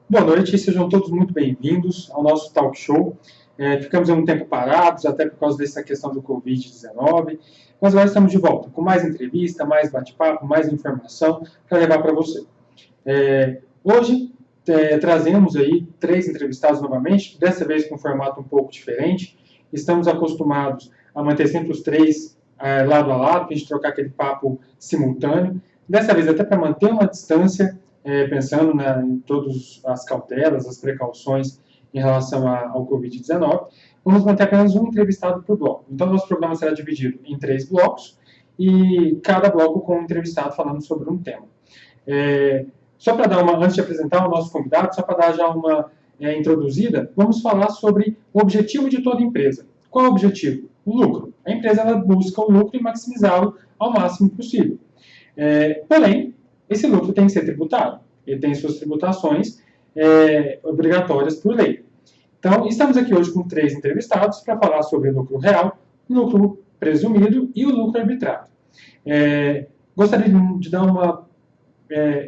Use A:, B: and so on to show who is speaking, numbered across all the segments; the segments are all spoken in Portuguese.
A: Boa noite, sejam todos muito bem-vindos ao nosso talk show. Ficamos um tempo parados, até por causa dessa questão do Covid-19, mas agora estamos de volta com mais entrevista, mais bate-papo, mais informação para levar para você. Hoje trazemos aí 3 entrevistados novamente, dessa vez com um formato um pouco diferente. Estamos acostumados a manter sempre os 3 lado a lado, para a gente trocar aquele papo simultâneo. Dessa vez até para manter uma distância, pensando em todas as cautelas, as precauções em relação ao Covid-19, vamos manter apenas um entrevistado por bloco. Então, nosso programa será dividido em 3 blocos, e cada bloco com um entrevistado falando sobre um tema. Só para dar antes de apresentar o nosso convidado, só para dar já uma introduzida, vamos falar sobre o objetivo de toda empresa. Qual é o objetivo? O lucro. A empresa ela busca o lucro e maximizá-lo ao máximo possível. Porém, esse lucro tem que ser tributado. Ele tem suas tributações obrigatórias por lei. Então, estamos aqui hoje com 3 entrevistados para falar sobre o lucro real, lucro presumido e o lucro arbitrado. Gostaria de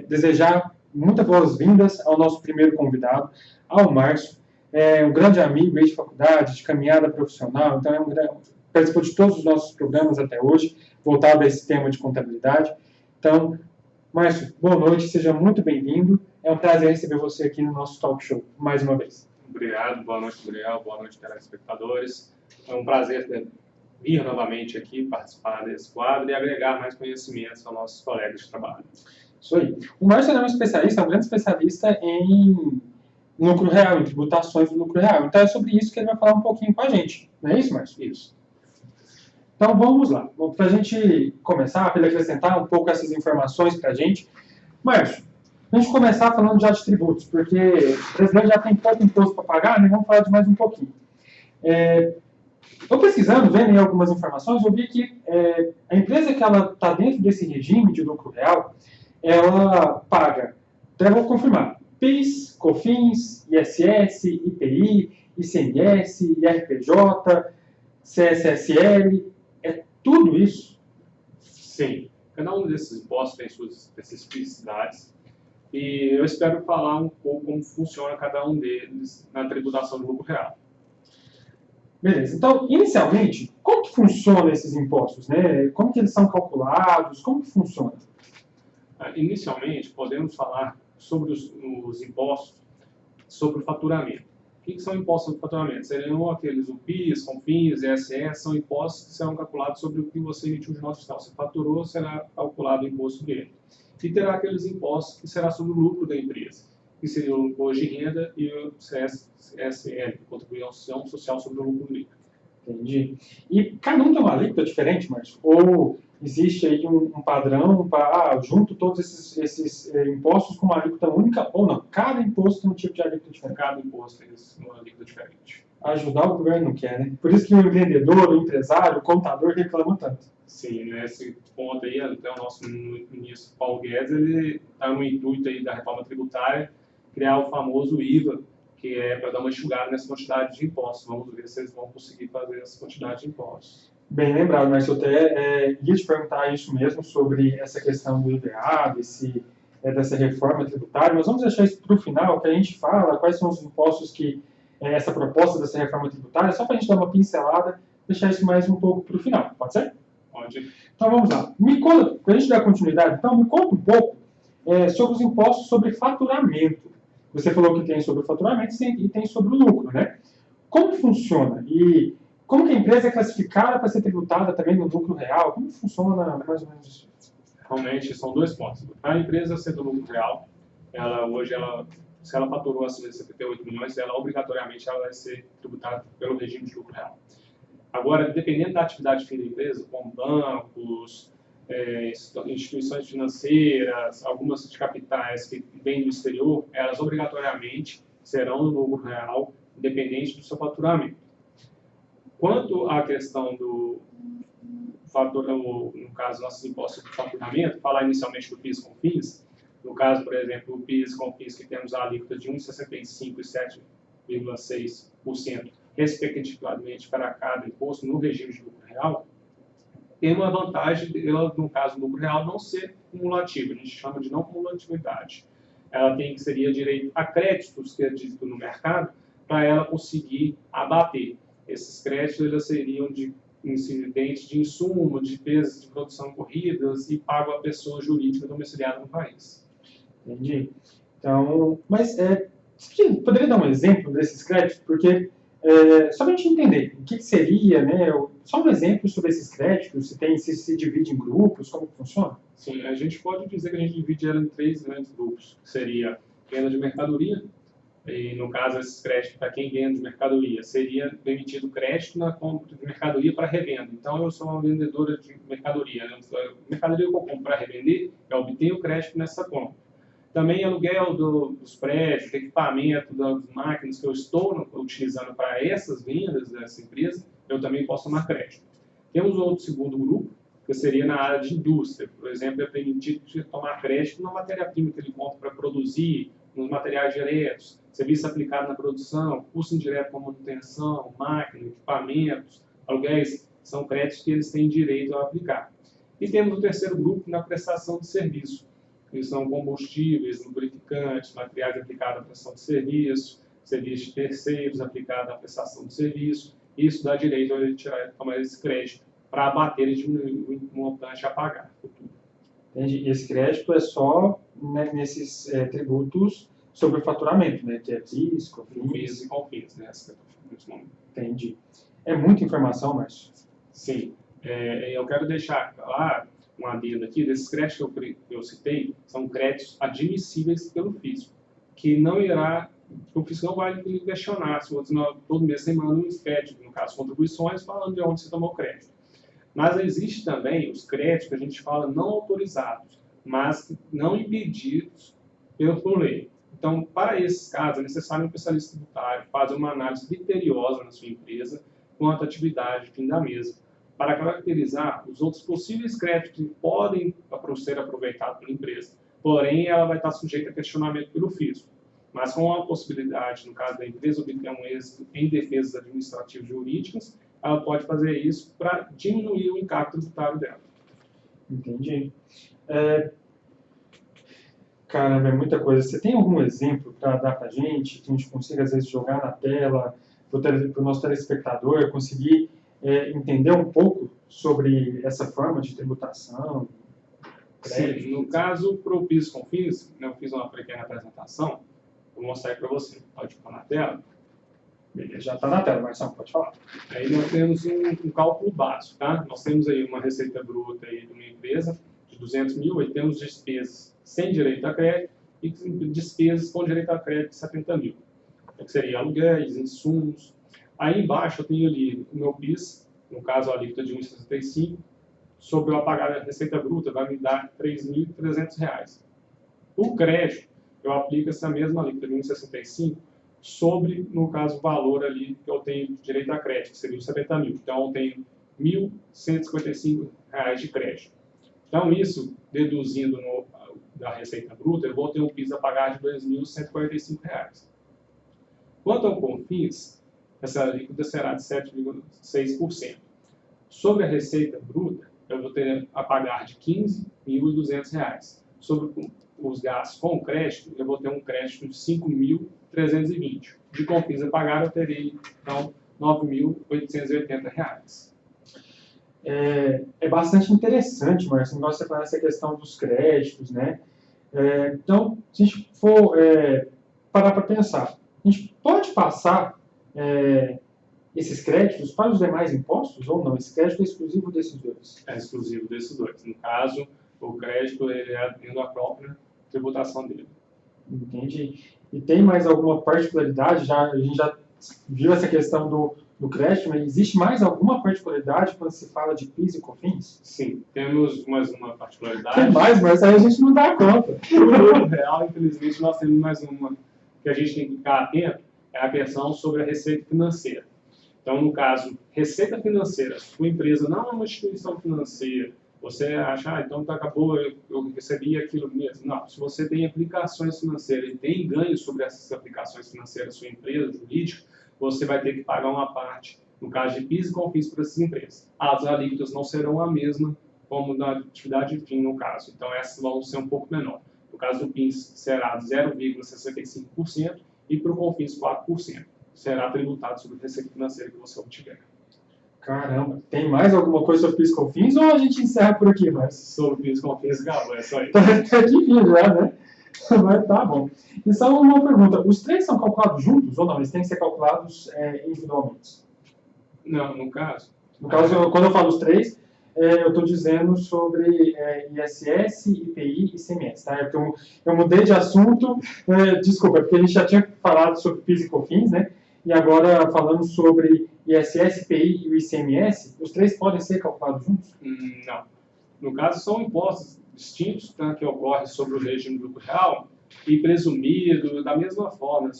A: desejar muitas boas-vindas ao nosso primeiro convidado, ao Márcio, um grande amigo de faculdade, de caminhada profissional, então participou de todos os nossos programas até hoje, voltado a esse tema de contabilidade. Então, Márcio, boa noite, seja muito bem-vindo. É um prazer receber você aqui no nosso talk show, mais uma vez.
B: Obrigado, boa noite, Gabriel, boa noite, telespectadores. É um prazer vir novamente aqui, participar desse quadro e agregar mais conhecimentos aos nossos colegas de trabalho.
A: Isso aí. O Márcio é um especialista, um grande especialista em lucro real, em tributações do lucro real. Então é sobre isso que ele vai falar um pouquinho com a gente. Não é isso, Márcio?
B: Isso.
A: Então vamos lá. Para a gente começar, para ele acrescentar um pouco essas informações para a gente. Márcio, a gente começar falando já de tributos, porque o brasileiro já tem pouco imposto para pagar, né? Vamos falar de mais um pouquinho. Eu pesquisando, vendo em algumas informações, eu vi que a empresa que ela está dentro desse regime de lucro real, ela paga, então eu vou confirmar, PIS, COFINS, ISS, IPI, ICMS, IRPJ, CSSL, tudo isso?
B: Sim, cada um desses impostos tem suas especificidades e eu espero falar um pouco como funciona cada um deles na tributação do lucro real.
A: Beleza, então, inicialmente, como que funcionam esses impostos, né? Como que eles são calculados, como que funciona?
B: Inicialmente, podemos falar sobre os impostos sobre o faturamento. O que são impostos sobre faturamento? Seriam aqueles o PIS, COFINS, ISS, são impostos que serão calculados sobre o que você emitiu de nota fiscal. Você faturou, será calculado o imposto dele. E terá aqueles impostos que será sobre o lucro da empresa, que seriam o imposto de renda e o CSL, Contribuição Social sobre o Lucro Líquido.
A: Entendi. E cada um tem uma alíquota diferente, Márcio? Ou existe aí um padrão para junto todos esses impostos com uma alíquota única ou não? Cada imposto tem um tipo de alíquota diferente.
B: Cada imposto tem uma alíquota diferente.
A: Ajudar o governo não quer, né? Por isso que o empreendedor, o empresário, o contador reclamam tanto.
B: Sim, nesse ponto aí, até o nosso ministro Paulo Guedes, ele está no intuito aí da reforma tributária, criar o famoso IVA, que é para dar uma enxugada nessa quantidade de impostos. Vamos ver se eles vão conseguir fazer essa quantidade de impostos.
A: Bem lembrado, mas eu até ia te perguntar isso mesmo, sobre essa questão do IVA, dessa reforma tributária, mas vamos deixar isso para o final, que a gente fala quais são os impostos que essa proposta dessa reforma tributária, só para a gente dar uma pincelada, deixar isso mais um pouco para o final, pode ser?
B: Pode.
A: Então vamos lá. Me conta, para a gente dar continuidade, então me conta um pouco sobre os impostos sobre faturamento. Você falou que tem sobre o faturamento e tem sobre o lucro, né? Como funciona? E como que a empresa é classificada para ser tributada também no lucro real? Como funciona mais ou menos isso?
B: Realmente são 2 pontos. A empresa sendo lucro real, se ela faturou acima de 78 milhões, ela obrigatoriamente vai ser tributada pelo regime de lucro real. Agora, dependendo da atividade fim da empresa, como bancos, instituições financeiras, algumas de capitais que vêm do exterior, elas obrigatoriamente serão no lucro real, independente do seu faturamento. Quanto à questão do no caso, nossos impostos de faturamento, falar inicialmente do PIS e COFINS, no caso, por exemplo, o PIS e COFINS, que temos a alíquota de 1,65% e 7,6%, respectivamente, para cada imposto no regime de lucro real, tem uma vantagem, no caso do lucro real, não ser cumulativo, a gente chama de não cumulatividade. ela seria direito a créditos que é dito no mercado para ela conseguir abater. Esses créditos eles seriam de incidentes de insumo, de despesas de produção corridas e pago à pessoa jurídica domiciliada no país.
A: Entendi. Então, mas você poderia dar um exemplo desses créditos? Porque, só para a gente entender o que seria, né? Só um exemplo sobre esses créditos, se divide em grupos, como que funciona?
B: Sim, a gente pode dizer que a gente divide ela em 3 grandes grupos, que seria venda de mercadoria, e no caso esses créditos para quem vende mercadoria, seria permitido crédito na compra de mercadoria para revenda. Então eu sou uma vendedora de mercadoria, né? A mercadoria que eu compro para revender, eu obtenho crédito nessa compra. Também aluguel dos prédios, equipamento, das máquinas que eu estou utilizando para essas vendas dessa empresa, eu também posso tomar crédito. Temos outro segundo grupo, que seria na área de indústria. Por exemplo, é permitido tomar crédito na matéria-prima que ele compra para produzir, nos materiais diretos, serviço aplicado na produção, custo indireto com manutenção, máquina, equipamentos, aluguéis, são créditos que eles têm direito a aplicar. E temos o terceiro grupo na prestação de serviço, que são combustíveis, lubrificantes, materiais aplicados à prestação de serviço, serviços de terceiros aplicados à prestação de serviço. Isso dá direito a ele tomar esse crédito para abater e diminuir o montante a pagar no futuro.
A: Entendi. Esse crédito é só, né, nesses tributos sobre o faturamento, né? Que é PIS,
B: COFINS e COFINS, né?
A: Entendi. É muita informação, Márcio.
B: Sim. Eu quero deixar claro um adendo aqui, desses créditos que eu citei, são créditos admissíveis pelo fisco, que não irá, o fisco não vai lhe questionar se você todo mês você manda um crédito, no caso contribuições, falando de onde você tomou crédito. Mas existe também os créditos que a gente fala não autorizados, mas não impedidos por lei. Então, para esses casos, é necessário um especialista tributário fazer uma análise criteriosa na sua empresa quanto à atividade fim da mesa, para caracterizar os outros possíveis créditos que podem ser aproveitados pela empresa. Porém, ela vai estar sujeita a questionamento pelo fisco. Mas com a possibilidade, no caso da empresa, obter um êxito em defesas administrativas jurídicas, ela pode fazer isso para diminuir o encargo tributário dela.
A: Entendi. Caramba, é muita coisa. Você tem algum exemplo para dar para a gente, que a gente consiga, às vezes, jogar na tela, para o nosso telespectador conseguir entender um pouco sobre essa forma de tributação?
B: Sim, no caso, para o PIS com FIS, eu fiz uma pequena apresentação, vou mostrar aí para você. Pode pôr na tela.
A: Beleza, já está na tela, Marcelo, pode falar.
B: Aí nós temos um cálculo básico, tá? Nós temos aí uma receita bruta aí de uma empresa de 200 mil, aí temos despesas sem direito a crédito e despesas com direito a crédito de 70 mil. Que seria aluguéis, insumos. Aí embaixo eu tenho ali o meu PIS, no caso a alíquota de 1,65, sobre eu apagar a receita bruta, vai me dar R$ 3.300. O crédito, eu aplico essa mesma alíquota de 1,65 sobre, no caso, o valor ali que eu tenho direito a crédito, que seria os 70 mil. Então, eu tenho R$ 1.155 de crédito. Então, isso, deduzindo da receita bruta, eu vou ter um PIS a pagar de R$ 2.145. Quanto ao COFINS, essa alíquota será de 7,6%. Sobre a receita bruta, eu vou ter a pagar de R$ 15.200. Sobre os gastos com crédito, eu vou ter um crédito de R$ 5.320. De COFINS a pagar, eu terei, então, R$ 9.880.
A: É bastante interessante, Marcos, o negócio é essa questão dos créditos, né? Então, se a gente for parar para pensar, a gente pode passar esses créditos para os demais impostos ou não? Esse crédito é exclusivo desses dois?
B: É exclusivo desses dois. No caso, o crédito ele é dentro da própria tributação dele.
A: Entendi. E tem mais alguma particularidade? A gente já viu essa questão do crédito, mas existe mais alguma particularidade quando se fala de PIS e COFINS?
B: Sim, temos mais uma particularidade.
A: Tem mais, mas aí a gente não dá conta.
B: No mundo real, infelizmente, nós temos mais uma que a gente tem que ficar atento, é a questão sobre a receita financeira. Então, no caso, receita financeira, sua empresa não é uma instituição financeira, você acha, então acabou, eu recebi aquilo mesmo. Não, se você tem aplicações financeiras e tem ganho sobre essas aplicações financeiras, sua empresa jurídica, você vai ter que pagar uma parte, no caso de PIS e COFINS para essas empresas. As alíquotas não serão a mesma como na atividade de fim, no caso. Então, essas vão ser um pouco menor. caso do PINS, será de 0,65% e para o CONFINS 4%. Será tributado sobre a receita financeira que você obtiver.
A: Caramba, tem mais alguma coisa sobre PIS e COFINS ou a gente encerra por aqui, mas
B: sobre PIS e COFINS, acabou, é só isso.
A: Tá difícil já, né? Mas tá bom. E só uma pergunta, os três são calculados juntos ou não? Eles têm que ser calculados individualmente?
B: Não, no caso...
A: No caso, quando eu falo os três, eu estou dizendo sobre ISS, IPI e ICMS, tá? É porque eu mudei de assunto, desculpa, porque a gente já tinha falado sobre PIS e COFINS, né? E agora falando sobre ISS, IPI e o ICMS, os três podem ser calculados juntos?
B: Não. No caso, são impostos distintos, tá, que ocorrem sobre o regime do lucro real e presumido, da mesma forma,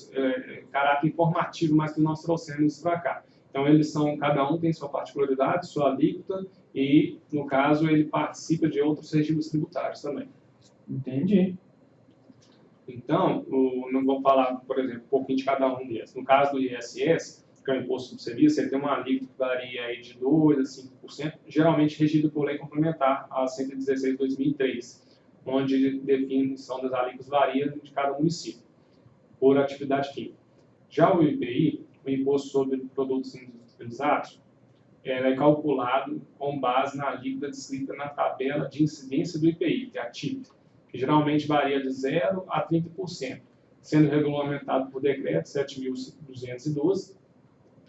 B: caráter informativo, mas que nós trouxemos isso para cá. Então, cada um tem sua particularidade, sua alíquota, e, no caso, ele participa de outros regimes tributários também.
A: Entendi.
B: Então, não vou falar, por exemplo, um pouquinho de cada um deles. No caso do ISS, que é o Imposto sobre Serviço, ele tem uma alíquota que varia aí de 2% a 5%, geralmente regido por lei complementar a 116/2003, onde a definição das alíquotas varia de cada município, por atividade química. Já o IPI, o Imposto sobre Produtos Industrializados, é calculado com base na alíquota descrita na tabela de incidência do IPI, que é a TIP, que geralmente varia de 0% a 30%, sendo regulamentado por decreto 7.212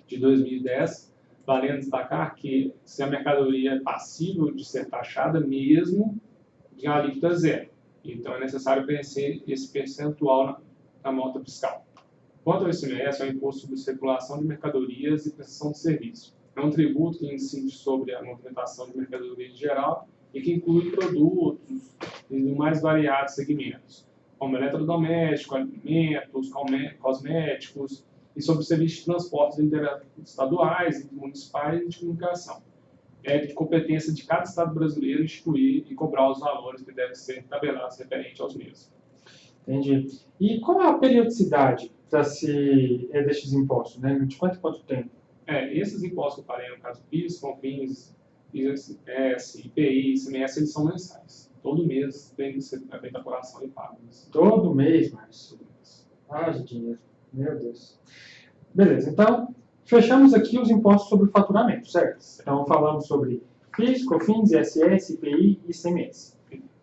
B: de 2010, valendo destacar que se a mercadoria é passível de ser taxada mesmo de alíquota zero. Então, é necessário preencher esse percentual na nota fiscal. Quanto ao ICMS, é o Imposto sobre Circulação de Mercadorias e Prestação de Serviço. É um tributo que incide sobre a movimentação de mercadorias em geral e que inclui produtos de mais variados segmentos, como eletrodoméstico, alimentos, cosméticos, e sobre serviços de transportes interestaduais, municipais e de comunicação. É de competência de cada Estado brasileiro instituir e cobrar os valores que devem ser tabelados referente aos mesmos.
A: Entendi. E qual é a periodicidade destes impostos, né? De quanto tempo?
B: Esses impostos que eu falei, no caso PIS, COFINS, ISS, IPI, ICMS, eles são mensais. Todo mês tem que ser feita a apuração e pago.
A: Todo mês, mas... Ah, de dinheiro. Meu Deus. Beleza, então, fechamos aqui os impostos sobre o faturamento, certo? Então, falamos sobre PIS, COFINS, ISS, IPI e ICMS.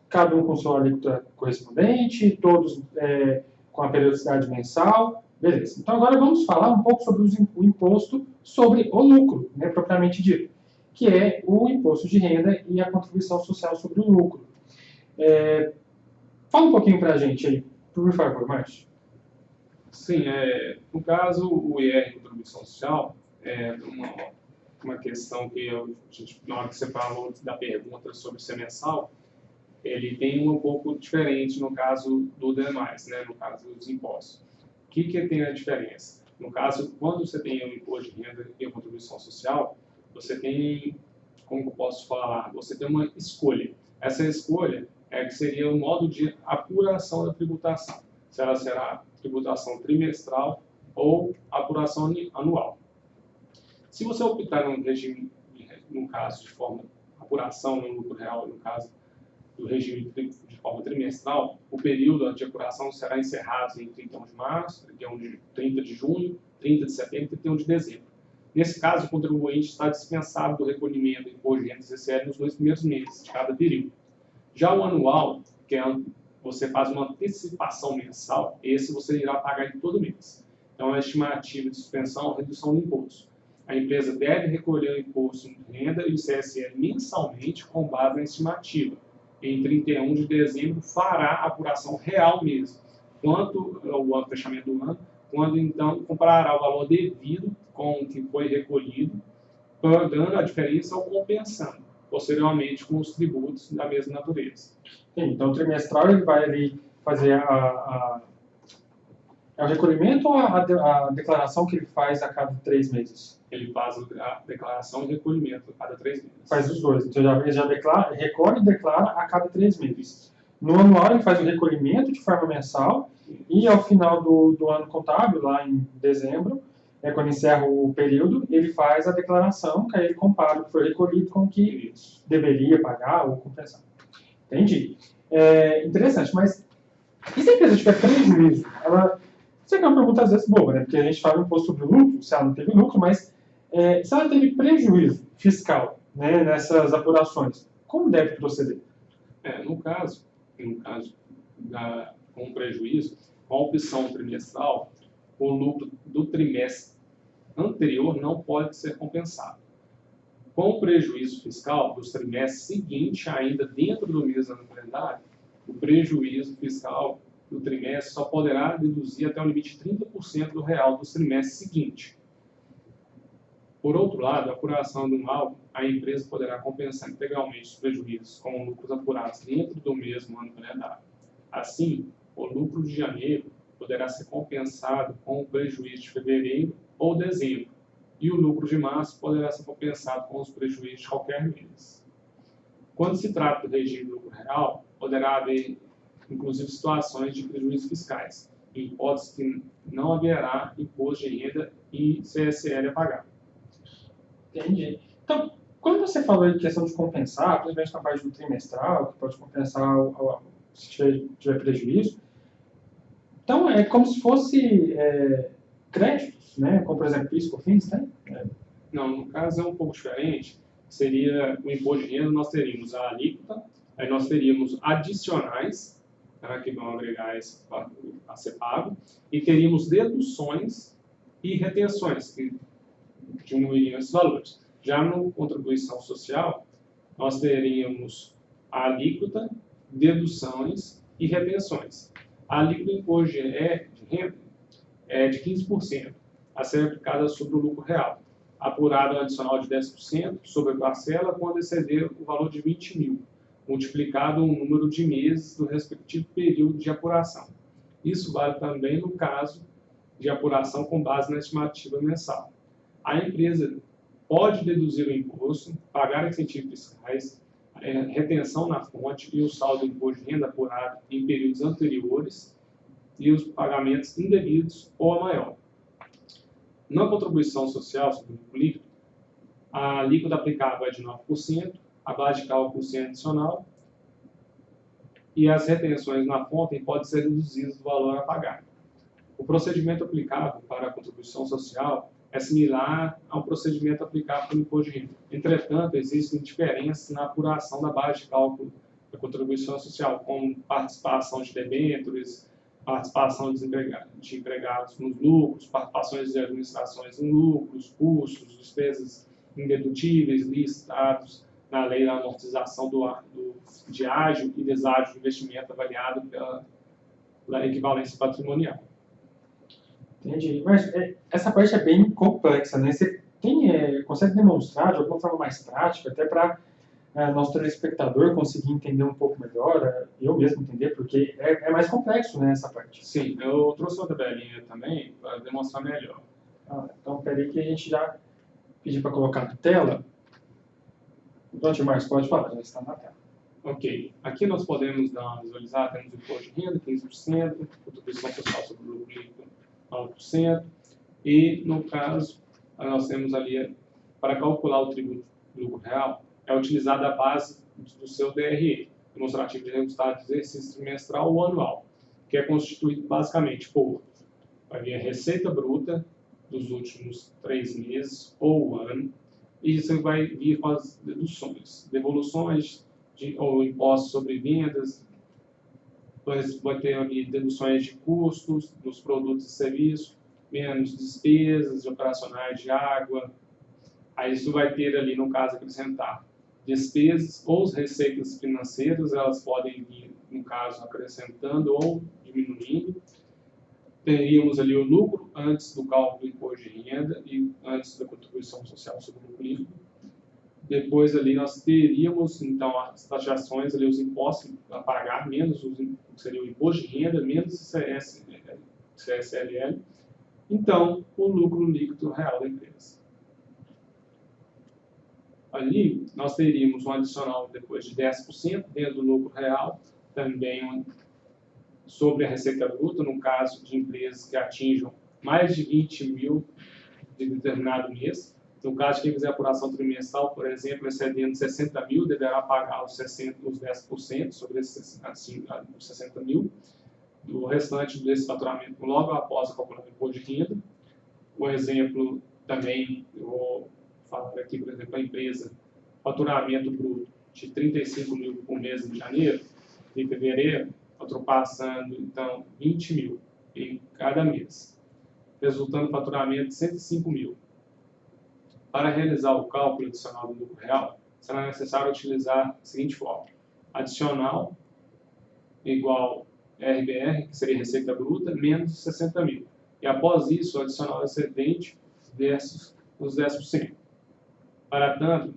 A: Cada um com sua alíquota correspondente, todos com a periodicidade mensal. Beleza. Então, agora vamos falar um pouco sobre o imposto sobre o lucro, né, propriamente dito, que é o imposto de renda e a contribuição social sobre o lucro. Fala um pouquinho para a gente aí, por favor, Márcio.
B: Sim, no caso, o IR, contribuição social, é uma questão que, na hora que você falou da pergunta sobre ser mensal, ele tem um pouco diferente no caso do demais, né, no caso dos impostos. O que tem a diferença? No caso, quando você tem o imposto de renda e a contribuição social, você tem, como eu posso falar, você tem uma escolha. Essa escolha que seria o modo de apuração da tributação. Se ela será tributação trimestral ou apuração anual. Se você optar num regime, no caso de forma apuração no lucro real, no caso do regime de forma trimestral, o período de apuração será encerrado em 31 de março, 30 de junho, 30 de setembro e 31 de dezembro. Nesse caso, o contribuinte está dispensado do recolhimento do imposto de renda CCL nos 2 primeiros meses de cada período. Já o anual, que você faz uma antecipação mensal, esse você irá pagar em todo mês. Então, a estimativa de suspensão ou redução do imposto. A empresa deve recolher o imposto de renda e o CSL mensalmente com base na estimativa. Em 31 de dezembro, fará a apuração real mesmo, quanto o fechamento do ano, quando então comparará o valor devido com o que foi recolhido, pagando a diferença ou compensando, posteriormente com os tributos da mesma natureza.
A: Então, o trimestral ele vai ali fazer o recolhimento ou a declaração que ele faz a cada 3 meses?
B: Ele faz a declaração e recolhimento a cada 3 meses.
A: Faz os dois. Então, ele já recolhe e declara a cada 3 meses. No anual, ele faz o recolhimento de forma mensal e, ao final do ano contábil, lá em dezembro, quando encerra o período, ele faz a declaração, que aí ele compara o que foi recolhido com o que deveria pagar ou compensar. Entendi. Interessante, mas E se a empresa tiver prejuízo? Isso aqui é uma pergunta às vezes boa, né? Porque a gente fala imposto sobre lucro, se ela não teve lucro, mas se ela teve prejuízo fiscal, né, nessas apurações, como deve proceder?
B: No caso com prejuízo, com a opção trimestral, o lucro do trimestre anterior não pode ser compensado. Com o prejuízo fiscal dos trimestres seguintes, ainda dentro do mesmo ano calendário, o prejuízo fiscal do trimestre só poderá deduzir até o limite de 30% do real dos trimestres seguintes. Por outro lado, a apuração anual, a empresa poderá compensar integralmente os prejuízos com lucros apurados dentro do mesmo ano calendário. Assim, o lucro de janeiro poderá ser compensado com o prejuízo de fevereiro ou dezembro, e o lucro de março poderá ser compensado com os prejuízos de qualquer mês. Quando se trata do regime de lucro real, poderá haver, inclusive, situações de prejuízos fiscais, em hipótese que não haverá imposto de renda e CSL a pagar.
A: Entendi. Então, quando você falou em questão de compensar, principalmente na parte do trimestral, que pode compensar se tiver prejuízo, então é como se fosse créditos, né? Como, por exemplo, PIS, COFINS, né?
B: Não, no caso é um pouco diferente. Seria o imposto de renda, nós teríamos a alíquota, aí nós teríamos adicionais, tá, que vão agregar esse a ser pago, e teríamos deduções e retenções, que diminuiriam esses valores. Já no contribuição social, nós teríamos a alíquota, deduções e retenções. A alíquota do imposto de renda é de 15%, a ser aplicada sobre o lucro real, apurado um adicional de 10% sobre a parcela quando exceder o valor de 20 mil, multiplicado o número de meses do respectivo período de apuração. Isso vale também no caso de apuração com base na estimativa mensal. A empresa pode deduzir o imposto, pagar incentivos fiscais, retenção na fonte e o saldo do imposto de renda apurado em períodos anteriores e os pagamentos indevidos ou a maior. Na contribuição social sobre o lucro líquido, a alíquota aplicável é de 9%, a base de cálculo 100 adicional e as retenções na fonte podem ser deduzidas do valor a pagar. O procedimento aplicável para a contribuição social é similar ao procedimento aplicável para o imposto de renda. Entretanto, existem diferenças na apuração da base de cálculo da contribuição social, como participação de debêntures, participação de empregados nos lucros, participações de administrações em lucros, custos, despesas indedutíveis listados na lei da amortização de ágio e deságio de investimento avaliado pela equivalência patrimonial.
A: Entendi. Mas essa parte é bem complexa, né? Você consegue demonstrar de alguma forma mais prática, até para nosso telespectador conseguir entender um pouco melhor, eu mesmo entender, porque é mais complexo, né, essa parte.
B: Sim, eu trouxe uma tabelinha também para demonstrar melhor.
A: Então, peraí que a gente já pediu para colocar na tela. Então, Márcio, pode falar, já está na tela.
B: Ok. Aqui nós podemos dar uma visualizar, temos o imposto de renda, 15%, contribuição social sobre o lucro líquido, 9%, e, no caso, nós temos ali, para calcular o tributo do lucro real, é utilizada a base do seu DRE, demonstrativo de resultado de exercício trimestral ou anual, que é constituído basicamente por vai vir a receita bruta dos últimos 3 meses ou ano, e isso vai vir com as deduções, devoluções ou impostos sobre vendas, vai ter ali deduções de custos dos produtos e serviços, menos despesas de operacionais de água. Aí isso vai ter ali, no caso, acrescentar despesas ou as receitas financeiras, elas podem vir, no caso, acrescentando ou diminuindo. Teríamos ali o lucro antes do cálculo do imposto de renda e antes da contribuição social sobre o lucro líquido. Depois ali nós teríamos, então, as taxações, ali, os impostos a pagar, menos seria o imposto de renda, menos o CSLL. Então, o lucro líquido real da empresa. Ali, nós teríamos um adicional depois de 10% dentro do lucro real, também sobre a receita bruta, no caso de empresas que atinjam mais de 20 mil de determinado mês. No caso de quem fizer apuração trimestral, por exemplo, excedendo 60 mil, deverá pagar os 10% sobre esses 60 mil. do restante desse faturamento logo após a calculação do imposto de renda. Um exemplo também, eu vou falar aqui, por exemplo, a empresa, faturamento bruto de 35 mil por mês em janeiro e fevereiro, ultrapassando, então, 20 mil em cada mês, resultando em faturamento de 105 mil. Para realizar o cálculo adicional do lucro real, será necessário utilizar a seguinte fórmula: adicional igual RBR, que seria receita bruta, menos 60 mil. E após isso, o adicional excedente versus os 10%. Para tanto,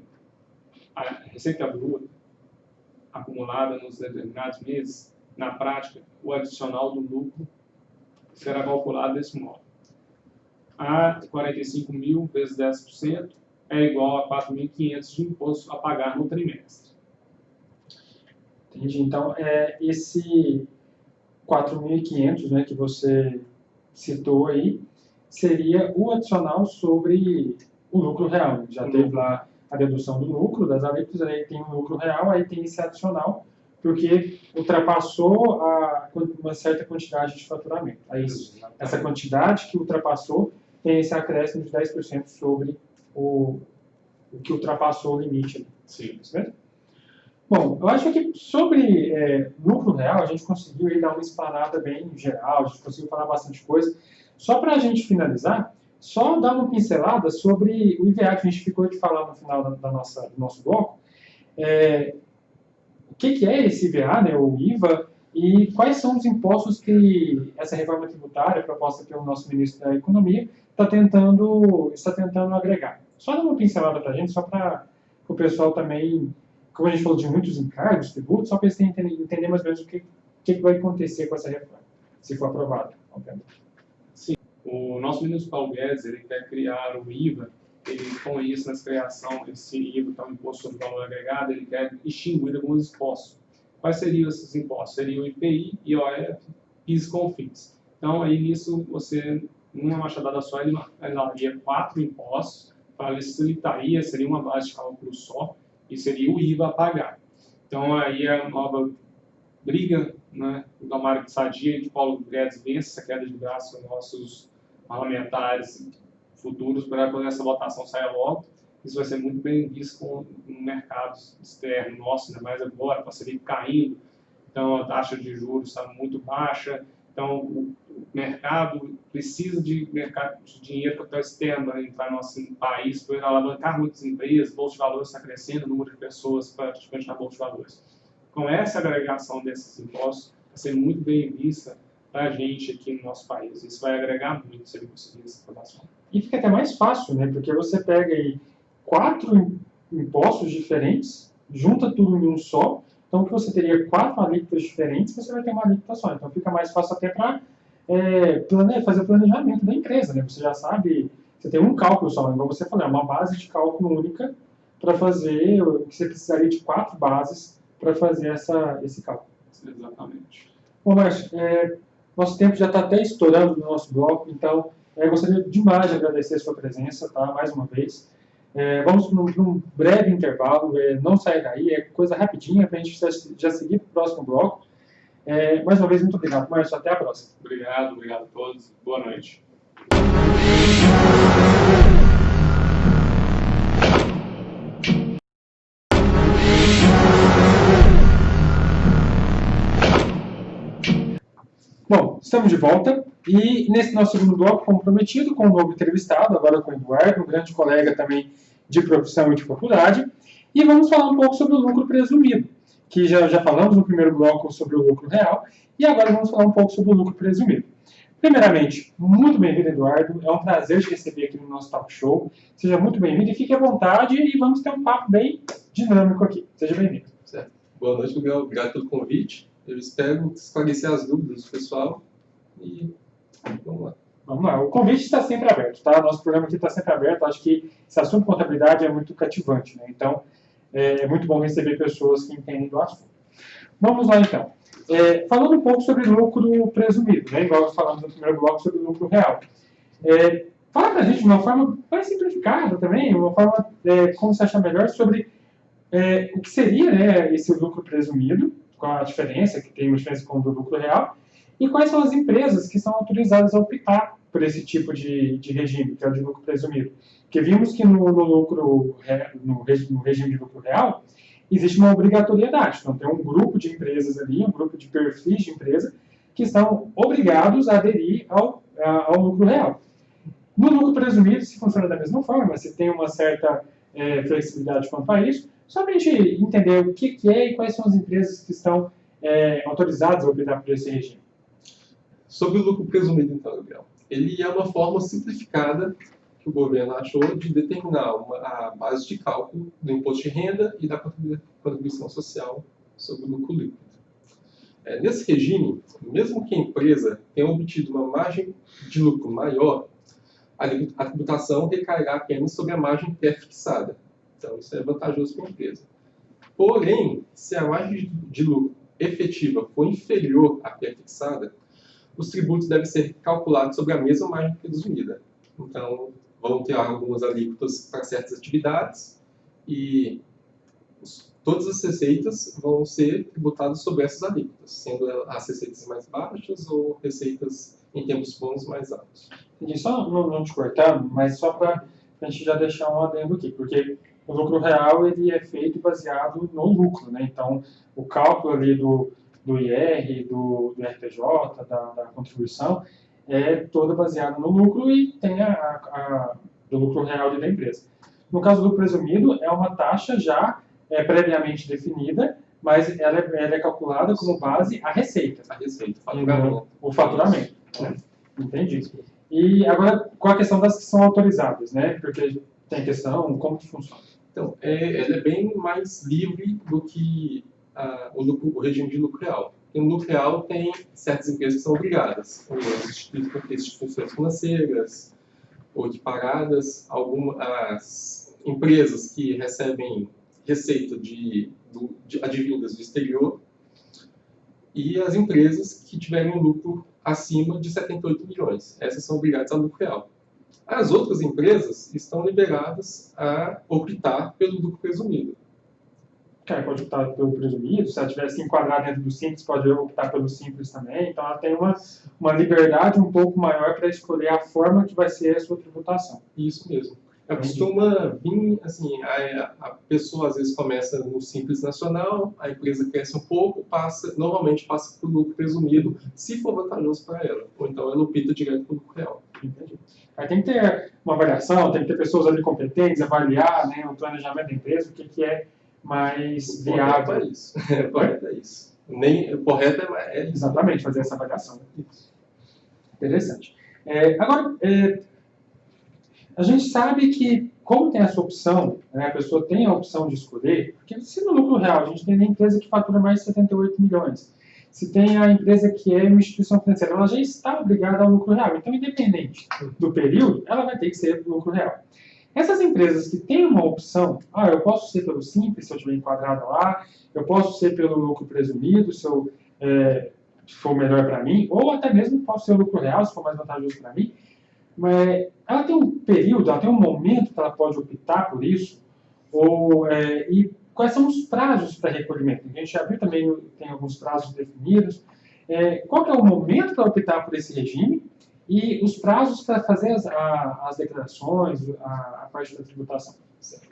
B: a receita bruta acumulada nos determinados meses, na prática, o adicional do lucro será calculado desse modo: a 45 mil vezes 10% é igual a 4.500 de imposto a pagar no trimestre.
A: Entendi. Então, esse 4.500, né, que você citou aí, seria o adicional sobre o lucro real. Já teve lá a dedução do lucro, das alíquotas, aí tem o lucro real, aí tem esse adicional, porque ultrapassou uma certa quantidade de faturamento. Aí, essa quantidade que ultrapassou tem esse acréscimo de 10% sobre o que ultrapassou o limite.
B: Sim.
A: Certo? Bom, eu acho que sobre lucro real a gente conseguiu aí dar uma explanada bem geral, a gente conseguiu falar bastante coisa. Só para a gente finalizar, só dar uma pincelada sobre o IVA que a gente ficou de falar no final do nosso bloco. O que é esse IVA, né, o IVA, e quais são os impostos que essa reforma tributária proposta pelo nosso ministro da Economia está tentando agregar. Só dar uma pincelada para a gente, só para o pessoal também, como a gente falou de muitos encargos, tributos, só para eles entender mais ou menos o que vai acontecer com essa reforma, se for aprovada, obviamente.
B: Sim. O nosso ministro Paulo Guedes, ele quer criar o IVA, ele, com isso, nessa criação, esse IVA, que é um imposto sobre valor agregado, ele quer extinguir alguns impostos. Quais seriam esses impostos? Seriam o IPI, IOF, PIS e COFINS. Então, aí nisso, você, numa machadada só, ele daria 4 impostos, facilitaria, seria uma base de cálculo só, e seria o IVA a pagar. Então, aí a nova briga, né, do Mário Sadia e de Paulo Guedes vence essa queda de braço dos nossos parlamentares futuros para quando essa votação saia logo. Isso vai ser muito bem visto no mercado externo nosso, né, mais agora, com a Selic caindo, então a taxa de juros está muito baixa, então o mercado precisa de dinheiro capital externo para entrar no nosso país, para alavancar muitas empresas, a Bolsa de Valores está crescendo, o número de pessoas praticamente na Bolsa de Valores. Com essa agregação desses impostos, vai ser muito bem vista para a gente aqui no nosso país. Isso vai agregar muito se ele conseguir essa aprovação.
A: E fica até mais fácil, né? Porque você pega aí 4 impostos diferentes, junta tudo em um só, então que você teria 4 alíquotas diferentes, você vai ter uma alíquota só. Então fica mais fácil até para fazer o planejamento da empresa, né? Você já sabe, você tem um cálculo só, igual você falou, é uma base de cálculo única para fazer, você precisaria de 4 bases para fazer esse cálculo.
B: Exatamente.
A: Bom, Márcio, nosso tempo já está até estourando no nosso bloco, então gostaria demais de agradecer a sua presença, tá? Mais uma vez. Vamos para um breve intervalo, não saia daí, é coisa rapidinha para a gente já seguir para o próximo bloco. Mais uma vez, muito obrigado, Márcio, até a próxima.
B: Obrigado a todos, boa noite.
A: Bom, estamos de volta e nesse nosso segundo bloco, como prometido, com um novo entrevistado, agora com o Eduardo, um grande colega também de profissão e de faculdade, e vamos falar um pouco sobre o lucro presumido, que já falamos no primeiro bloco sobre o lucro real, e agora vamos falar um pouco sobre o lucro presumido. Primeiramente, muito bem-vindo, Eduardo, é um prazer te receber aqui no nosso talk show, seja muito bem-vindo e fique à vontade e vamos ter um papo bem dinâmico aqui, seja bem-vindo.
C: Certo. Boa noite, Miguel, obrigado pelo convite. Eu espero esclarecer as dúvidas do pessoal e vamos lá.
A: Vamos lá, o convite está sempre aberto, tá? Nosso programa aqui está sempre aberto, acho que esse assunto de contabilidade é muito cativante, né? Então, é muito bom receber pessoas que entendem do assunto. Vamos lá, então. Falando um pouco sobre lucro presumido, né? Igual falamos no primeiro bloco sobre lucro real. Fala para a gente de uma forma mais simplificada também, uma forma como você acha melhor sobre o que seria, né, esse lucro presumido, com a diferença, que tem uma diferença com o do lucro real, e quais são as empresas que são autorizadas a optar por esse tipo de regime, que é o de lucro presumido. Porque vimos que no regime de lucro real, existe uma obrigatoriedade. Então, tem um grupo de empresas ali, um grupo de perfis de empresa, que estão obrigados a aderir ao lucro real. No lucro presumido, se funciona da mesma forma, você tem uma certa flexibilidade quanto a isso, só para a gente entender o que é e quais são as empresas que estão autorizadas a optar por esse regime.
C: Sobre o lucro presumido, então, Gabriel, ele é uma forma simplificada que o governo achou de determinar a base de cálculo do imposto de renda e da contribuição social sobre o lucro líquido. Nesse regime, mesmo que a empresa tenha obtido uma margem de lucro maior, a tributação recairá apenas sobre a margem pré-fixada. Então, isso é vantajoso para a empresa. Porém, se a margem de lucro efetiva for inferior à pré-fixada, os tributos devem ser calculados sobre a mesma margem presumida. Então, vão ter algumas alíquotas para certas atividades e todas as receitas vão ser tributadas sobre essas alíquotas, sendo as receitas mais baixas ou receitas em tempos bons mais altos.
A: Entendi. Só não te cortando, mas só para a gente já deixar um adendo aqui, porque o lucro real ele é feito baseado no lucro, né? Então, o cálculo ali do IR, do RPJ, da contribuição, é todo baseado no lucro e tem do lucro real da empresa. No caso do lucro presumido, é uma taxa já previamente definida, mas ela é calculada como base a receita.
C: A receita, faturamento.
A: O faturamento. Entendi. E agora, com a questão das que são autorizadas, né? Porque tem a questão, como que funciona?
C: Então, ela é bem mais livre do que o regime de lucro real. No lucro real tem certas empresas que são obrigadas, como as instituições financeiras ou equiparadas, algumas empresas que recebem receita advindas do exterior e as empresas que tiverem um lucro acima de 78 milhões. Essas são obrigadas ao lucro real. As outras empresas estão liberadas a optar pelo lucro presumido.
A: Ela pode optar pelo presumido, se ela estiver se enquadrada dentro do simples, pode optar pelo simples também. Então, ela tem uma liberdade um pouco maior para escolher a forma que vai ser a sua tributação.
C: Isso mesmo. Costuma vir, assim, a pessoa às vezes começa no Simples Nacional, a empresa cresce um pouco, normalmente passa para o lucro presumido, se for vantajoso para ela. Ou então ela opta direto para o lucro real.
A: Entendi. Aí tem que ter uma avaliação, tem que ter pessoas ali competentes, avaliar, né, o planejamento da empresa, o que é mais viável.
C: Correto é isso. Correto é isso. Correto é isso.
A: Exatamente, fazer essa avaliação. Interessante. Agora, a gente sabe que, como tem essa opção, né, a pessoa tem a opção de escolher, porque se no lucro real a gente tem a empresa que fatura mais de 78 milhões, se tem a empresa que é uma instituição financeira, ela já está obrigada ao lucro real. Então, independente do período, ela vai ter que ser lucro real. Essas empresas que têm uma opção, eu posso ser pelo simples, se eu estiver enquadrado lá, eu posso ser pelo lucro presumido, se for melhor para mim, ou até mesmo posso ser o lucro real, se for mais vantajoso para mim. Mas ela tem um período, ela tem um momento que ela pode optar por isso, e quais são os prazos para recolhimento? A gente já viu também, tem alguns prazos definidos. Qual que é o momento para optar por esse regime e os prazos para fazer as declarações, a parte da tributação?
C: Certo.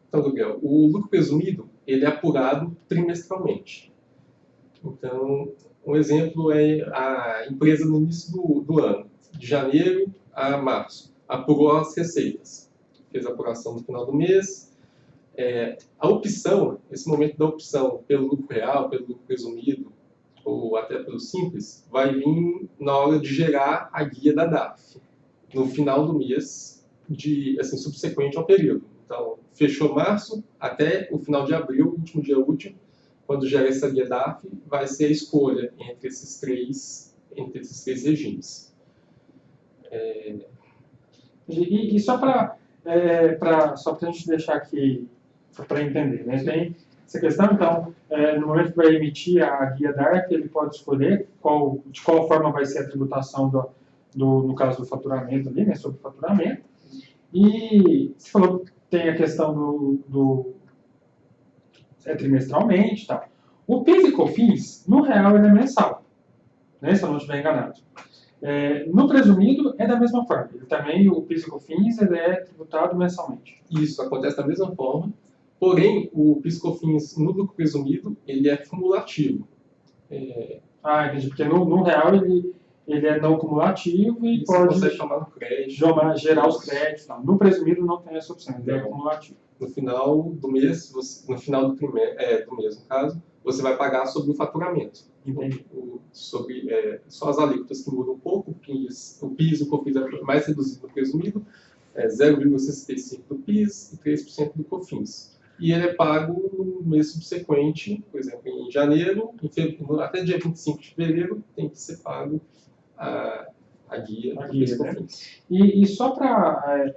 C: Então, Gabriel, o lucro presumido ele é apurado trimestralmente. Então, um exemplo é a empresa no início do ano, de janeiro a março, apurou as receitas, fez a apuração no final do mês. A opção, esse momento da opção pelo lucro real, pelo lucro presumido, ou até pelo simples, vai vir na hora de gerar a guia da DARF, no final do mês, subsequente ao período. Então, fechou março, até o final de abril, último dia útil, quando gera essa guia DARF, vai ser a escolha entre esses três regimes.
A: E só para a gente deixar aqui, para entender, né? Tem essa questão, então, no momento que vai emitir a guia DARF, ele pode escolher de qual forma vai ser a tributação no caso do faturamento ali, né, sobre o faturamento. E você falou que tem a questão trimestralmente, tá? O PIS e COFINS, no real, ele é mensal. né, se eu não estiver enganado. No presumido é da mesma forma. Ele também, o PIS e COFINS, ele é tributado mensalmente.
C: Isso acontece da mesma forma, porém o PIS e COFINS no lucro presumido ele é cumulativo.
A: Entendi, porque no real ele é não cumulativo e
C: você
A: pode
C: consegue tomar no crédito,
A: gerar os créditos. Não. No presumido não tem essa opção, ele é cumulativo.
C: No final do mês, no final do mês, no caso, você vai pagar sobre o faturamento.
A: Entendi.
C: Só as alíquotas que mudam um pouco, o PIS e o COFINS é mais reduzido no presumido, 0,65% do PIS e 3% do COFINS. E ele é pago no mês subsequente, por exemplo, em janeiro, até dia 25 de fevereiro, tem que ser pago a guia do PIS e COFINS.
A: E só para...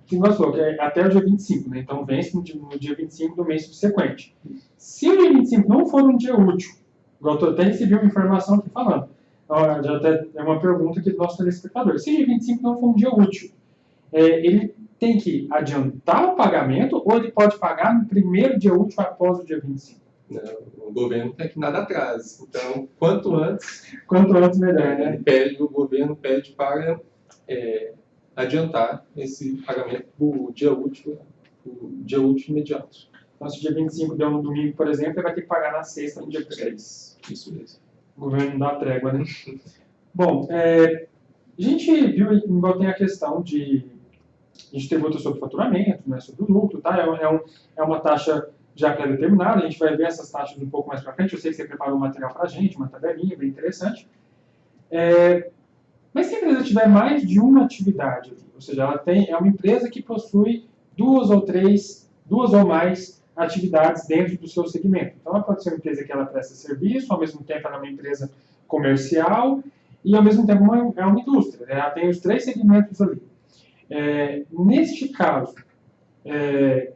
A: que nós falou, que é até o dia 25, né? Então vence no dia 25 do mês subsequente. Se o dia 25 não for um dia útil, igual eu até recebi uma informação aqui falando, já até é uma pergunta aqui do nosso telespectador, se o dia 25 não for um dia útil, ele tem que adiantar o pagamento ou ele pode pagar no primeiro dia útil após o dia 25?
C: Não, o governo quer que nada atrase. Então, quanto antes
A: melhor, né?
C: O governo pede para adiantar esse pagamento do dia útil imediato.
A: Então, se o dia 25 der um domingo, por exemplo, ele vai ter que pagar na sexta, no dia 3.
C: Isso mesmo.
A: O governo não dá trégua, né? Bom, a gente viu, igual tem a questão de tributo sobre faturamento, né, sobre o lucro, tá? É uma taxa já pré-determinada, a gente vai ver essas taxas um pouco mais para frente. Eu sei que você preparou um material para a gente, uma tabelinha bem interessante. Mas se a empresa tiver mais de uma atividade, ou seja, é uma empresa que possui duas ou mais atividades dentro do seu segmento. Então, ela pode ser uma empresa que ela presta serviço, ao mesmo tempo ela é uma empresa comercial e, ao mesmo tempo, é uma indústria, né? Ela tem os 3 segmentos ali. Neste caso,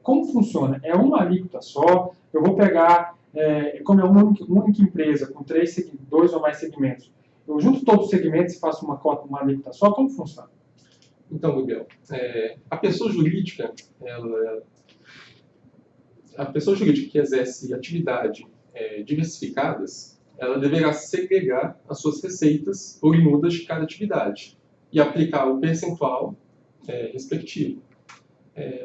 A: como funciona? É uma alíquota só? Eu vou pegar, como é uma única empresa com 2 ou mais segmentos, eu junto todos os segmentos e faço uma alíquota só? Como funciona?
C: Então, Gabriel, a pessoa jurídica que exerce atividade diversificadas, ela deverá segregar as suas receitas oriundas de cada atividade e aplicar o percentual respectivo.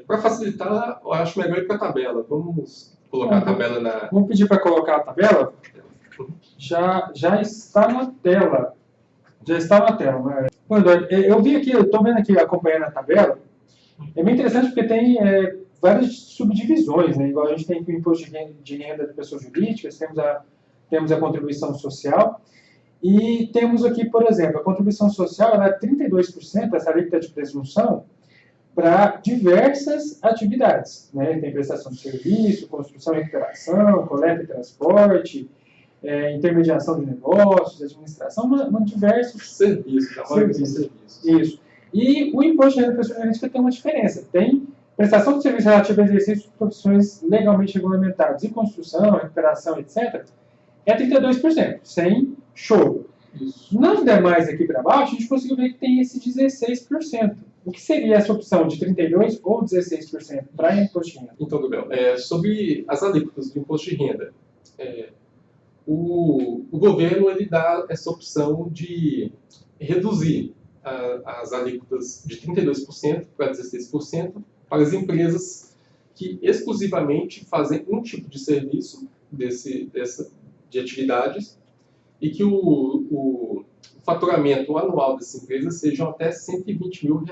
C: Para facilitar, eu acho melhor ir para a tabela. Vamos colocar a tabela na...
A: Vamos pedir para colocar a tabela? Já está na tela. Bom, Eduardo, eu vi aqui, eu estou vendo aqui, acompanhando a tabela. É bem interessante porque tem várias subdivisões, né? Igual a gente tem o imposto de renda de pessoas jurídicas, temos a contribuição social. E temos aqui, por exemplo, a contribuição social ela é 32%, essa alíquota de presunção, para diversas atividades, né? Tem prestação de serviço, construção e recuperação, coleta e transporte, intermediação de negócios, administração, diversos
C: serviços.
A: Isso. E o imposto de renda pessoa jurídica tem uma diferença. Tem prestação de serviço relativa a exercício de profissões legalmente regulamentadas e construção, recuperação, etc., é 32%, sem choro.
C: Isso.
A: Nas demais aqui para baixo, a gente conseguiu ver que tem esse 16%. O que seria essa opção de 32% ou 16% para imposto de renda?
C: Então, Gabriel, sobre as alíquotas do imposto de renda, o governo ele dá essa opção de reduzir as alíquotas de 32% para 16% para as empresas que exclusivamente fazem um tipo de serviço de atividades e que o faturamento anual dessas empresas sejam até R$120 mil.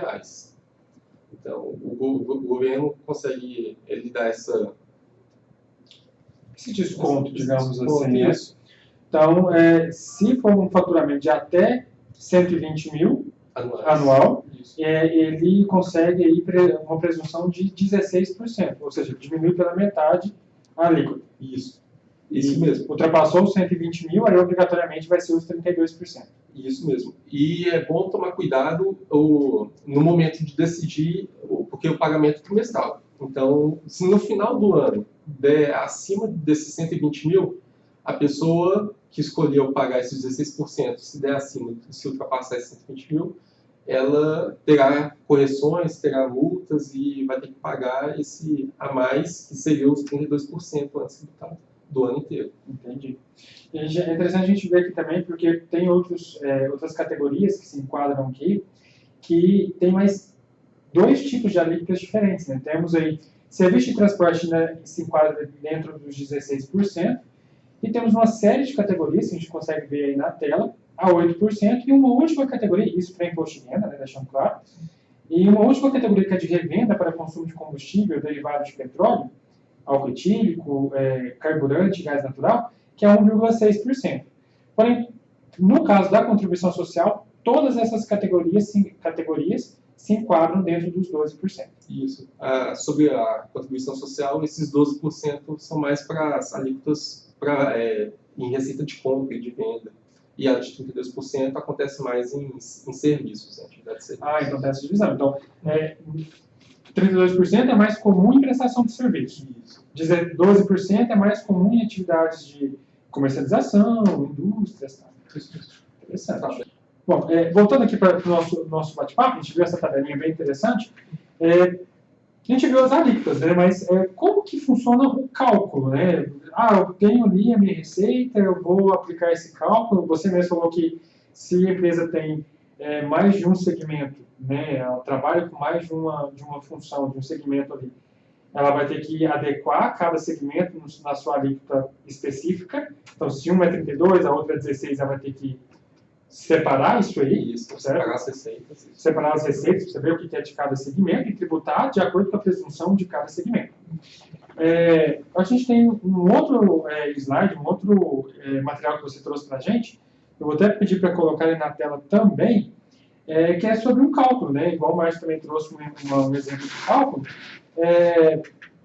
C: Então, o governo consegue dar esse
A: desconto, digamos assim. Né? Então, se for um faturamento de até 120 mil anual, ele consegue aí uma presunção de 16%, ou seja, diminui pela metade a alíquota.
C: Isso mesmo.
A: Ultrapassou os 120 mil, aí obrigatoriamente vai ser os 32%.
C: Isso mesmo. E é bom tomar cuidado no momento de decidir, porque o pagamento é trimestral. Então, se no final do ano der acima desses 120 mil, a pessoa que escolheu pagar esses 16%, se der acima, se ultrapassar esses 120 mil, ela terá correções, terá multas e vai ter que pagar esse a mais, que seria os 32% antes do ano inteiro.
A: Entendi. E é interessante a gente ver aqui também, porque tem outras categorias que se enquadram aqui, que tem mais dois tipos de alíquotas diferentes, né? Temos aí serviço de transporte, né, que se enquadra dentro dos 16%, e temos uma série de categorias, que a gente consegue ver aí na tela, a 8%, e uma última categoria, isso para imposto de renda, né, deixando claro, e uma última categoria que é de revenda para consumo de combustível derivado de petróleo, álcool etílico, carburante, gás natural, que é 1,6%. Porém, no caso da contribuição social, todas essas categorias se enquadram dentro dos 12%.
C: Isso. Sobre a contribuição social, esses 12% são mais para as alíquotas em receita de compra e de venda. E a de 32% acontece mais em serviços, né, atividade de serviços.
A: Então tem essa divisão. Então, 32% é mais comum em prestação de serviço. 12% é mais comum em atividades de comercialização, indústrias. Tá? Interessante. Bom, voltando aqui para o nosso bate-papo, a gente viu essa tabelinha bem interessante. A gente viu as alíquotas, né? Mas como que funciona o cálculo, né? Eu tenho ali a minha receita, eu vou aplicar esse cálculo. Você mesmo falou que se a empresa tem mais de um segmento, né? Ela trabalha com mais de uma função, de um segmento ali, ela vai ter que adequar cada segmento na sua alíquota específica. Então, se uma é 32, a outra é 16, ela vai ter que separar isso aí,
C: Isso,
A: certo?
C: separar as receitas.
A: Separar as receitas, para saber o que é de cada segmento e tributar de acordo com a presunção de cada segmento. A gente tem um outro slide, um outro material que você trouxe para a gente, eu vou até pedir para colocar ele na tela também, que é sobre um cálculo, né? Igual o Márcio também trouxe um exemplo de cálculo.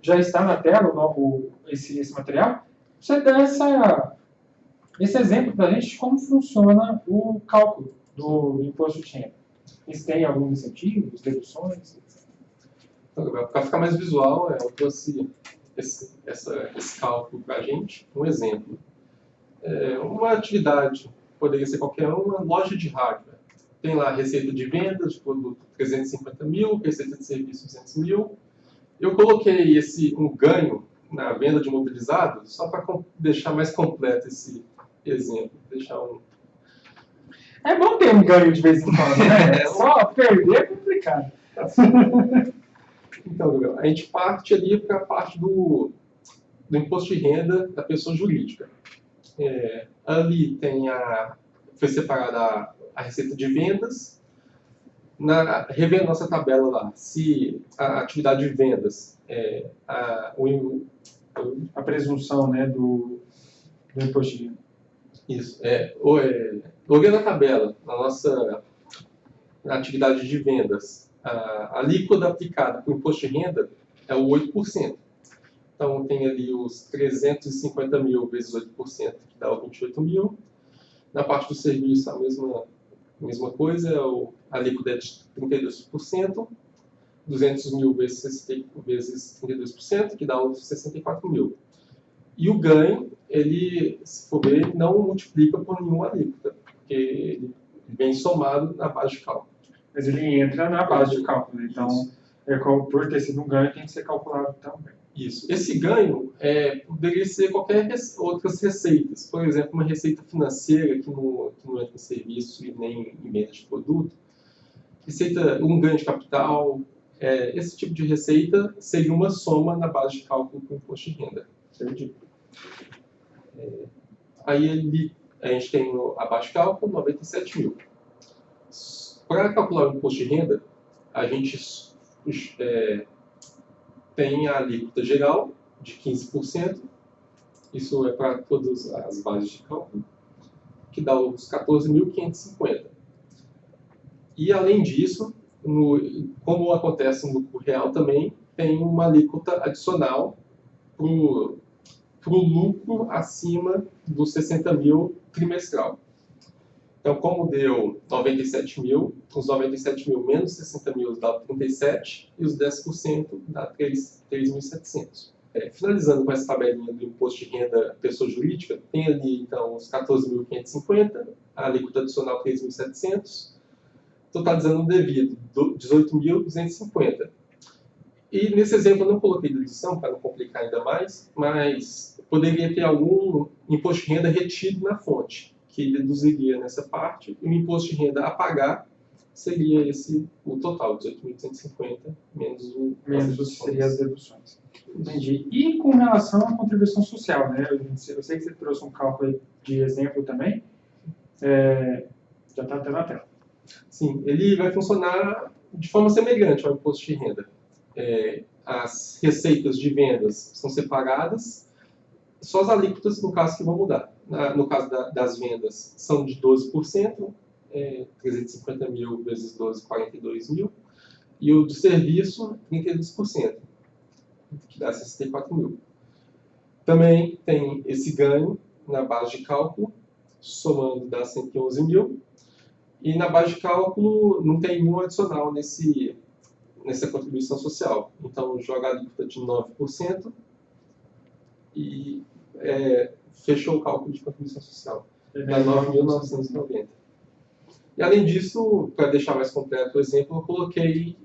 A: Já está na tela esse material. Você dá esse exemplo para a gente de como funciona o cálculo do imposto de renda. Eles têm alguns incentivos, deduções, etc.
C: Então, para ficar mais visual, eu trouxe esse cálculo para a gente. Um exemplo. Uma atividade, poderia ser qualquer uma loja de hardware. Tem lá receita de vendas de produto 350 mil, receita de serviço 200 mil. Eu coloquei um ganho na venda de mobilizados só para deixar mais completo esse exemplo.
A: É bom ter um ganho de vez em quando, né? Só perder é complicado.
C: Então, Gabriel, a gente parte ali para a parte do imposto de renda da pessoa jurídica. Ali foi separada a receita de vendas. Revendo nossa tabela lá, se a atividade de vendas
A: a presunção, né, do imposto de renda.
C: Isso. Olhando a tabela, na atividade de vendas, a alíquota aplicada para o imposto de renda é o 8%. Então, tem ali os 350 mil vezes 8%, que dá o 28 mil. Na parte do serviço, a mesma coisa, a alíquota é de 32%. 200 mil vezes 32%, que dá os 64 mil. E o ganho, ele, se for ver, não multiplica por nenhuma alíquota, porque ele vem somado na base de cálculo.
A: Mas ele entra na base de cálculo, então, por ter sido um ganho, tem que ser calculado também.
C: Isso. Esse ganho poderia ser qualquer outras receitas. Por exemplo, uma receita financeira que não entra em serviço e nem em venda de produto. Um ganho de capital. Esse tipo de receita seria uma soma na base de cálculo do imposto de renda. Certo? Aí a gente tem a base de cálculo, 97 mil. Para calcular o imposto de renda, a gente tem a alíquota geral de 15%. Isso é para todas as bases de cálculo, que dá os 14.550. E, além disso, como acontece no lucro real também, tem uma alíquota adicional para o lucro acima dos 60 mil trimestral. Então, como deu 97 mil, os 97 mil menos 60 mil dá 37 e os 10% dá 3.700. Finalizando com essa tabelinha do imposto de renda pessoa jurídica, tem ali então os 14.550, a alíquota adicional 3.700, totalizando o devido 18.250. E nesse exemplo eu não coloquei dedução para não complicar ainda mais, mas poderia ter algum imposto de renda retido na fonte, que deduziria nessa parte, e o imposto de renda a pagar seria o total, 18.150,
A: menos seria as deduções. Entendi. E com relação à contribuição social, né? Eu sei que você trouxe um cálculo aí de exemplo também. Já está até na tela.
C: Sim, ele vai funcionar de forma semelhante ao imposto de renda. As receitas de vendas são separadas, só as alíquotas, no caso, que vão mudar. No caso das vendas, são de 12%, 350 mil vezes 12, 42 mil, e o do serviço, 32%, que dá 64 mil. Também tem esse ganho na base de cálculo, somando dá 111 mil, e na base de cálculo não tem nenhum adicional nessa contribuição social. Então, joga a alíquota de 9% e fechou o cálculo de contribuição social. Dá 9.990. E, além disso, para deixar mais completo o exemplo, eu coloquei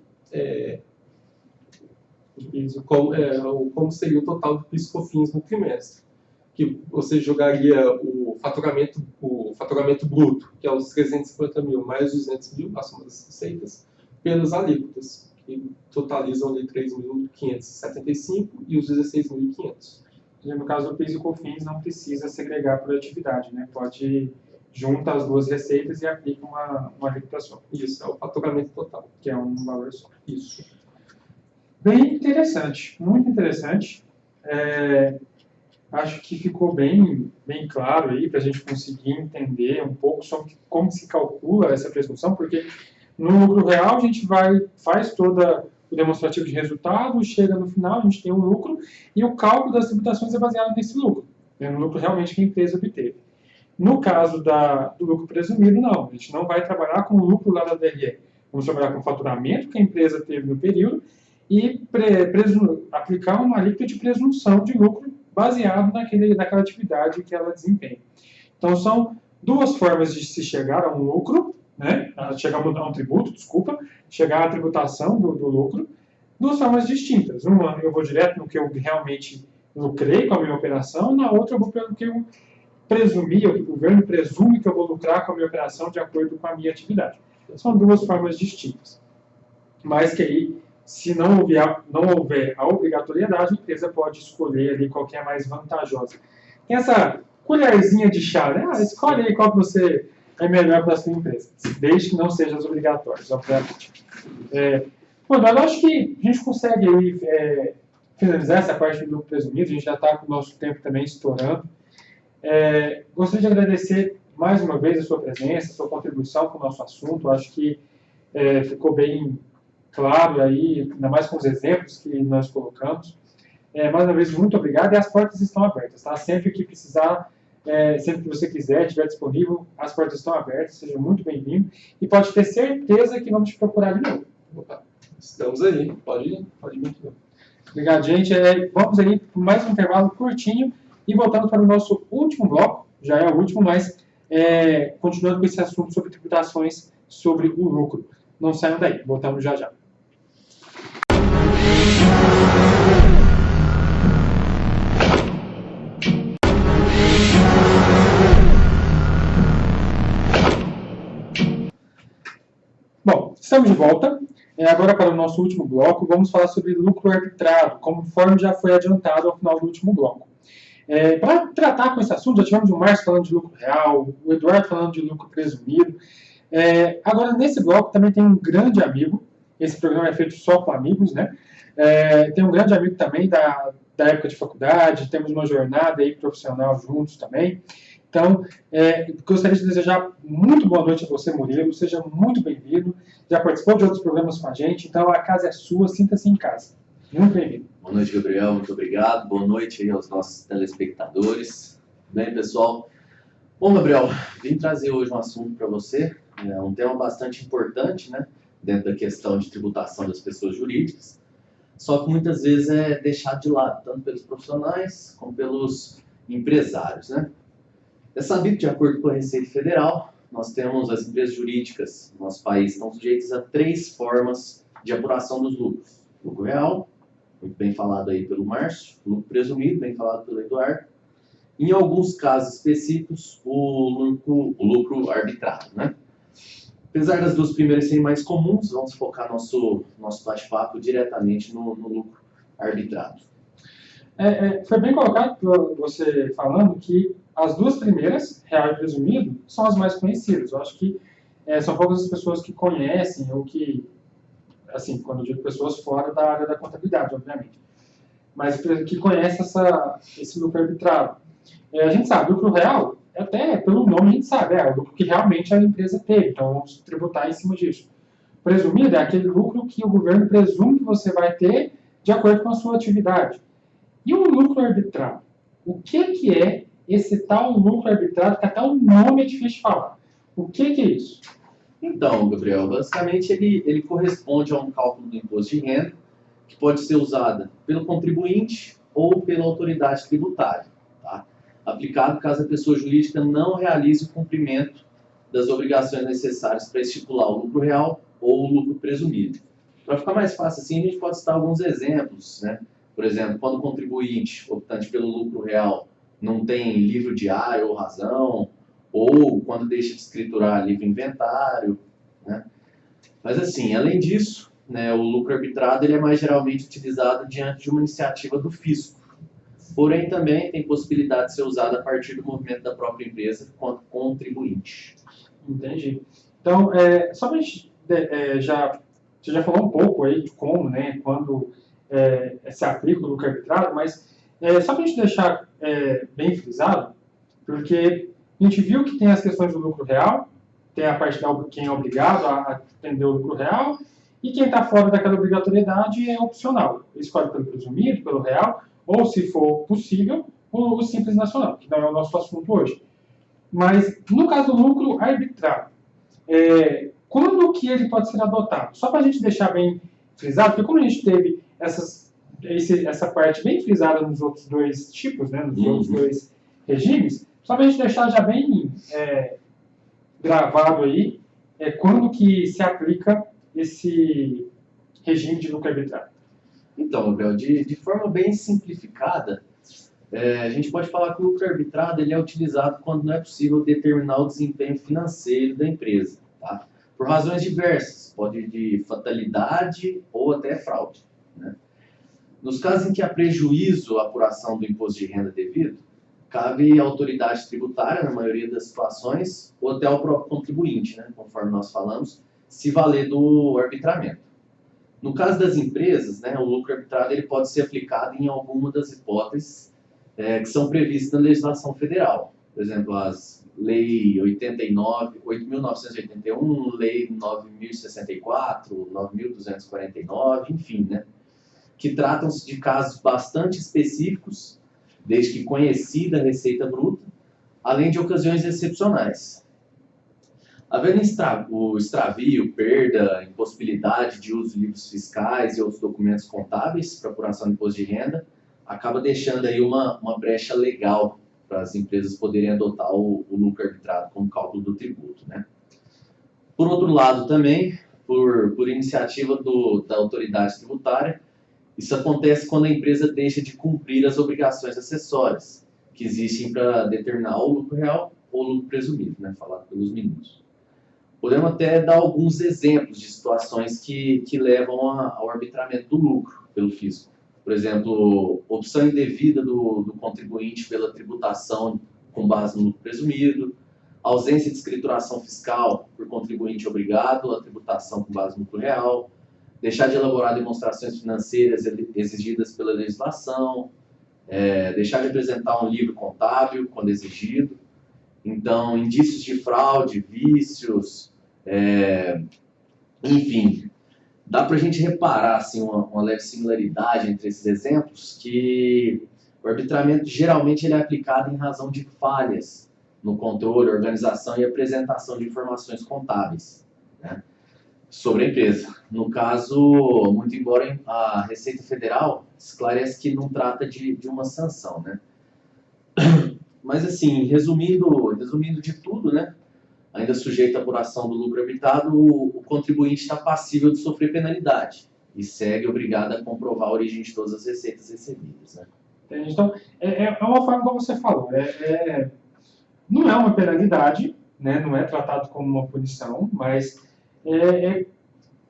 C: como seria o total do PIS/COFINS no trimestre. Que você jogaria o faturamento bruto, que é os 350 mil mais 200 mil, a soma das receitas, pelas alíquotas, que totalizam ali 3.575 e os 16.500.
A: E no caso do PIS e COFINS não precisa segregar por atividade, né? Pode junta as duas receitas e aplica uma alíquota só.
C: Isso, é o faturamento total.
A: Que é um valor só.
C: Isso.
A: Bem interessante, muito interessante. Acho que ficou bem claro aí para a gente conseguir entender um pouco sobre como se calcula essa presunção, porque no lucro real a gente faz toda o demonstrativo de resultado, chega no final, a gente tem um lucro e o cálculo das tributações é baseado nesse lucro, no lucro realmente que a empresa obteve. No caso do lucro presumido, não. A gente não vai trabalhar com o lucro lá da DRE. Vamos trabalhar com o faturamento que a empresa teve no período e aplicar uma alíquota de presunção de lucro baseado naquela atividade que ela desempenha. Então, são duas formas de se chegar a um lucro, né? Chegar a um tributo, chegar à tributação do lucro, duas formas distintas. Uma, eu vou direto no que eu realmente lucrei com a minha operação, na outra eu vou pelo que eu presumi, o governo presume que eu vou lucrar com a minha operação de acordo com a minha atividade. São duas formas distintas. Mas que aí, se não houver a obrigatoriedade, a empresa pode escolher ali qual que é a mais vantajosa. Tem essa colherzinha de chá, né? Escolhe aí qual que você é melhor para a sua empresa, desde que não sejam as obrigatórias, obviamente. Bom, eu acho que a gente consegue aí, finalizar essa parte do lucro presumido, a gente já está com o nosso tempo também estourando. Gostaria de agradecer mais uma vez a sua presença, a sua contribuição com o nosso assunto. Acho que ficou bem claro aí, ainda mais com os exemplos que nós colocamos. Mais uma vez, muito obrigado e as portas estão abertas, tá? Sempre que precisar, sempre que você quiser, estiver disponível, as portas estão abertas, seja muito bem-vindo e pode ter certeza que vamos te procurar de novo.
C: Opa, estamos aí, pode vir aqui.
A: Obrigado, gente. Vamos aí por mais um intervalo curtinho e voltando para o nosso último bloco, já é o último, mas continuando com esse assunto sobre tributações sobre o lucro. Não saiam daí, voltamos já já. Bom, estamos de volta. Agora para o nosso último bloco, vamos falar sobre lucro arbitrado, conforme já foi adiantado ao final do último bloco. Para tratar com esse assunto, já tivemos o Márcio falando de lucro real, o Eduardo falando de lucro presumido. Agora, nesse bloco, também tem um grande amigo, esse programa é feito só com amigos, né? Tem um grande amigo também da época de faculdade, temos uma jornada aí profissional juntos também. Então, gostaria de desejar muito boa noite a você, Murilo, seja muito bem-vindo, já participou de outros programas com a gente, então a casa é sua, sinta-se em casa. Muito bem-vindo.
D: Boa noite, Gabriel, muito obrigado. Boa noite aí aos nossos telespectadores. Bem, pessoal? Bom, Gabriel, vim trazer hoje um assunto para você, um tema bastante importante, né, dentro da questão de tributação das pessoas jurídicas, só que muitas vezes é deixado de lado, tanto pelos profissionais como pelos empresários, né? É sabido que, de acordo com a Receita Federal, nós temos as empresas jurídicas no nosso país estão sujeitas a 3 formas de apuração dos lucros: lucro real, muito bem falado aí pelo Márcio, lucro presumido, bem falado pelo Eduardo. Em alguns casos específicos, o lucro arbitrado, né? Apesar das duas primeiras serem mais comuns, vamos focar nosso bate-papo diretamente no lucro arbitrado.
A: Foi bem colocado você falando que as duas primeiras, real e presumido, são as mais conhecidas. Eu acho que são poucas as pessoas que conhecem, ou que, assim, quando eu digo pessoas fora da área da contabilidade, obviamente, mas que conhecem esse lucro arbitrado. A gente sabe, lucro real, até pelo nome a gente sabe, é o lucro que realmente a empresa teve, então vamos tributar em cima disso. Presumido é aquele lucro que o governo presume que você vai ter de acordo com a sua atividade. E o lucro arbitrado? O que é esse tal lucro arbitrado, que até o nome é difícil de falar? O que é isso?
D: Então, Gabriel, basicamente ele corresponde a um cálculo do imposto de renda que pode ser usado pelo contribuinte ou pela autoridade tributária, tá? Aplicado caso a pessoa jurídica não realize o cumprimento das obrigações necessárias para estipular o lucro real ou o lucro presumido. Para ficar mais fácil assim, a gente pode citar alguns exemplos, né? Por exemplo, quando o contribuinte optante pelo lucro real não tem livro diário ou razão, ou quando deixa de escriturar livro inventário, né? Mas assim, além disso, né, o lucro arbitrado ele é mais geralmente utilizado diante de uma iniciativa do fisco. Porém, também tem possibilidade de ser usado a partir do movimento da própria empresa quanto contribuinte.
A: Entendi. Então, só para a gente você já falou um pouco aí de como, né, quando se aplica o lucro arbitrado, mas só para a gente deixar bem frisado, porque a gente viu que tem as questões do lucro real, tem a parte de quem é obrigado a atender o lucro real, e quem está fora daquela obrigatoriedade é opcional. Escolhe pelo presumido, pelo real, ou, se for possível, o Simples Nacional, que não é o nosso assunto hoje. Mas, no caso do lucro arbitrado, quando que ele pode ser adotado? Só para a gente deixar bem frisado, porque como a gente teve essa parte bem frisada nos outros dois tipos, né, nos outros dois regimes, só para a gente deixar já bem gravado aí, quando que se aplica esse regime de lucro arbitrado.
D: Então, Gabriel, de forma bem simplificada, a gente pode falar que o lucro arbitrado ele é utilizado quando não é possível determinar o desempenho financeiro da empresa, tá? Por razões diversas, pode ir de fatalidade ou até fraude, né? Nos casos em que há prejuízo à apuração do imposto de renda devido, cabe à autoridade tributária, na maioria das situações, ou até ao próprio contribuinte, né, conforme nós falamos, se valer do arbitramento. No caso das empresas, né, o lucro arbitrado ele pode ser aplicado em alguma das hipóteses que são previstas na legislação federal. Por exemplo, as Lei 8.981, Lei 9.064, 9.249, enfim, né, que tratam-se de casos bastante específicos, desde que conhecida a receita bruta, além de ocasiões excepcionais. Havendo o extravio, perda, impossibilidade de uso de livros fiscais e outros documentos contábeis para apuração do imposto de renda, acaba deixando aí uma brecha legal para as empresas poderem adotar o lucro arbitrado como cálculo do tributo, né? Por outro lado também, por iniciativa da autoridade tributária, isso acontece quando a empresa deixa de cumprir as obrigações acessórias que existem para determinar o lucro real ou o lucro presumido, né, falado pelos meninos. Podemos até dar alguns exemplos de situações que levam ao arbitramento do lucro pelo fisco. Por exemplo, opção indevida do contribuinte pela tributação com base no lucro presumido, ausência de escrituração fiscal por contribuinte obrigado à tributação com base no lucro real, deixar de elaborar demonstrações financeiras exigidas pela legislação, deixar de apresentar um livro contábil quando exigido. Então, indícios de fraude, vícios, enfim, dá para a gente reparar assim, uma leve similaridade entre esses exemplos, que o arbitramento geralmente ele é aplicado em razão de falhas no controle, organização e apresentação de informações contábeis, né, sobre a empresa. No caso, muito embora a Receita Federal esclarece que não trata de uma sanção, né? Mas assim, resumindo de tudo, né, ainda sujeito à apuração do lucro arbitrado, o contribuinte está passível de sofrer penalidade, e segue obrigada a comprovar a origem de todas as receitas recebidas, né?
A: Entende? Então, é uma forma como você falou, não é uma penalidade, né? Não é tratado como uma punição, mas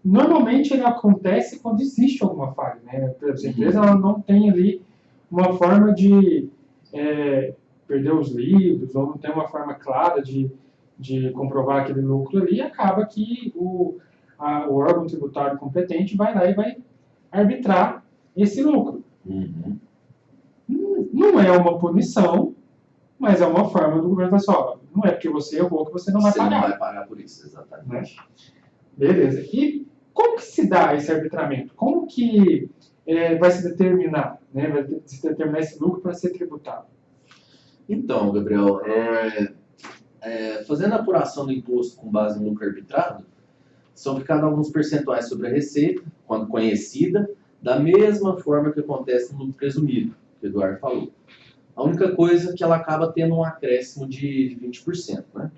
A: normalmente ele acontece quando existe alguma falha, né? Por exemplo, a empresa ela não tem ali uma forma de perder os livros, ou não tem uma forma clara de comprovar aquele lucro ali, e acaba que o órgão tributário competente vai lá e vai arbitrar esse lucro.
D: Uhum.
A: Não é uma punição, mas é uma forma do governo falar assim, não é porque você errou que você não vai pagar.
D: Você não vai pagar por isso, exatamente.
A: Né? Beleza. E como que se dá esse arbitramento? Como que vai se determinar, né? Vai se determinar esse lucro para ser tributado?
D: Então, Gabriel, fazendo a apuração do imposto com base no lucro arbitrado, são aplicados alguns percentuais sobre a receita, quando conhecida, da mesma forma que acontece no lucro presumido, que o Eduardo falou. A única coisa é que ela acaba tendo um acréscimo de 20%, né?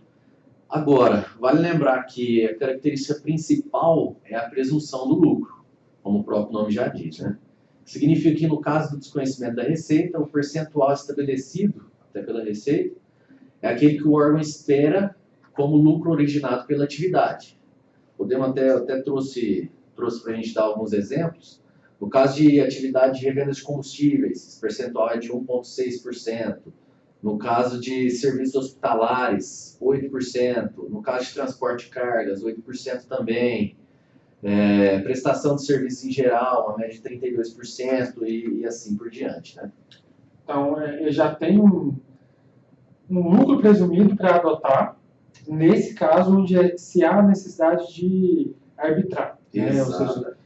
D: Agora, vale lembrar que a característica principal é a presunção do lucro, como o próprio nome já diz, né? Significa que no caso do desconhecimento da receita, o percentual estabelecido, até pela receita, é aquele que o órgão espera como lucro originado pela atividade. Podemos até trouxe para a gente dar alguns exemplos. No caso de atividade de revenda de combustíveis, esse percentual é de 1,6%. No caso de serviços hospitalares, 8%. No caso de transporte de cargas, 8% também. Prestação de serviços em geral, uma média de 32% e assim por diante, né?
A: Então, já tem um lucro presumido para adotar, nesse caso onde se há necessidade de arbitrar. Né? Ou seja,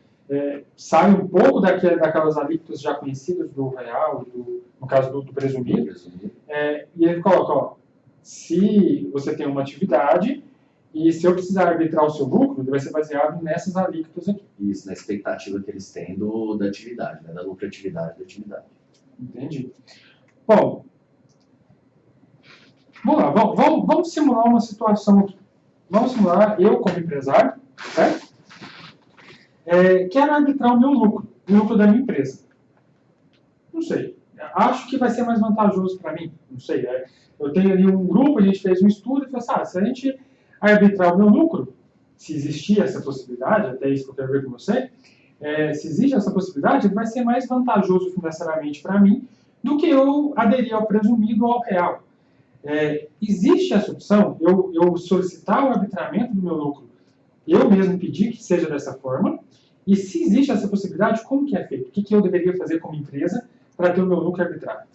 A: sai um pouco daquelas alíquotas já conhecidas do real, no caso do presumido, e ele coloca, se você tem uma atividade e se eu precisar arbitrar o seu lucro, ele vai ser baseado nessas alíquotas aqui.
D: Isso, na expectativa que eles têm da atividade, né? Da lucratividade da atividade.
A: Entendi. Bom, vamos lá, vamos simular uma situação aqui. Vamos simular eu como empresário, certo? Quero arbitrar o meu lucro, o lucro da minha empresa. Não sei. Acho que vai ser mais vantajoso para mim. Não sei. Eu tenho ali um grupo, a gente fez um estudo e falou assim, se a gente arbitrar o meu lucro, se existir essa possibilidade, até isso que eu quero ver com você, se existe essa possibilidade, vai ser mais vantajoso financeiramente para mim do que eu aderir ao presumido ou ao real. Existe essa opção, eu solicitar o arbitramento do meu lucro, eu mesmo pedir que seja dessa forma, e se existe essa possibilidade, como que é feito? O que eu deveria fazer como empresa para ter o meu lucro arbitrado?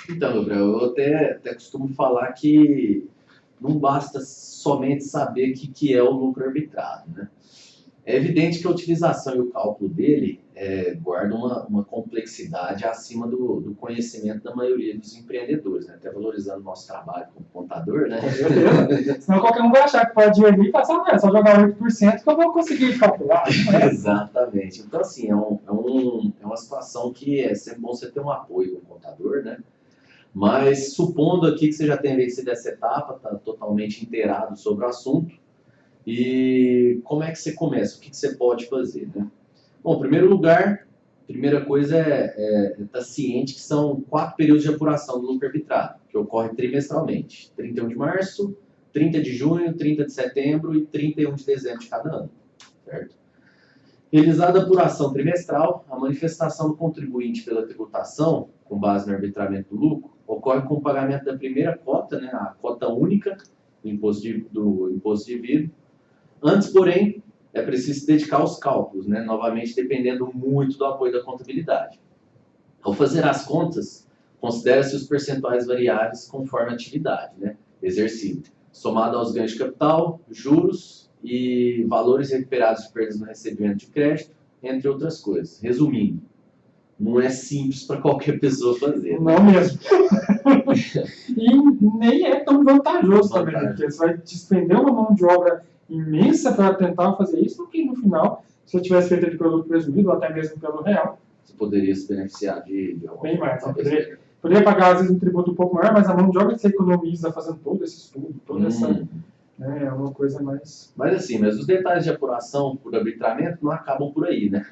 D: Então, Gabriel, eu até costumo falar que não basta somente saber o que é o lucro arbitrado, né? É evidente que a utilização e o cálculo dele guardam uma complexidade acima do conhecimento da maioria dos empreendedores, né? Até valorizando o nosso trabalho como contador, né?
A: Com certeza. Senão qualquer um vai achar que pode ir ali e passar, só jogar 8% que eu vou conseguir calcular. Né?
D: Exatamente. Então, assim, é uma situação que é sempre bom você ter um apoio do contador, né? Mas, supondo aqui que você já tenha vencido essa etapa, está totalmente inteirado sobre o assunto, e como é que você começa? O que você pode fazer, né? Bom, em primeiro lugar, a primeira coisa é estar ciente que são 4 períodos de apuração do lucro arbitrado, que ocorre trimestralmente. 31 de março, 30 de junho, 30 de setembro e 31 de dezembro de cada ano, certo? Realizada a apuração trimestral, a manifestação do contribuinte pela tributação, com base no arbitramento do lucro, ocorre com o pagamento da primeira cota, né, a cota única do imposto devido. Antes, porém, é preciso se dedicar aos cálculos, né, novamente dependendo muito do apoio da contabilidade. Ao fazer as contas, considera-se os percentuais variáveis conforme a atividade, né, exercida, somado aos ganhos de capital, juros e valores recuperados de perdas no recebimento de crédito, entre outras coisas. Resumindo, não é simples para qualquer pessoa fazer.
A: Não mesmo. E nem é tão vantajoso também, porque você vai despender uma mão de obra imensa para tentar fazer isso, porque no final, se você tivesse feito ele pelo presumido, ou até mesmo pelo real,
D: você poderia se beneficiar de
A: bem mais. Você poderia pagar, às vezes, um tributo um pouco maior, mas a mão de obra que você economiza fazendo todo esse estudo, toda né? É uma coisa mais...
D: Mas os detalhes de apuração por arbitramento não acabam por aí, né?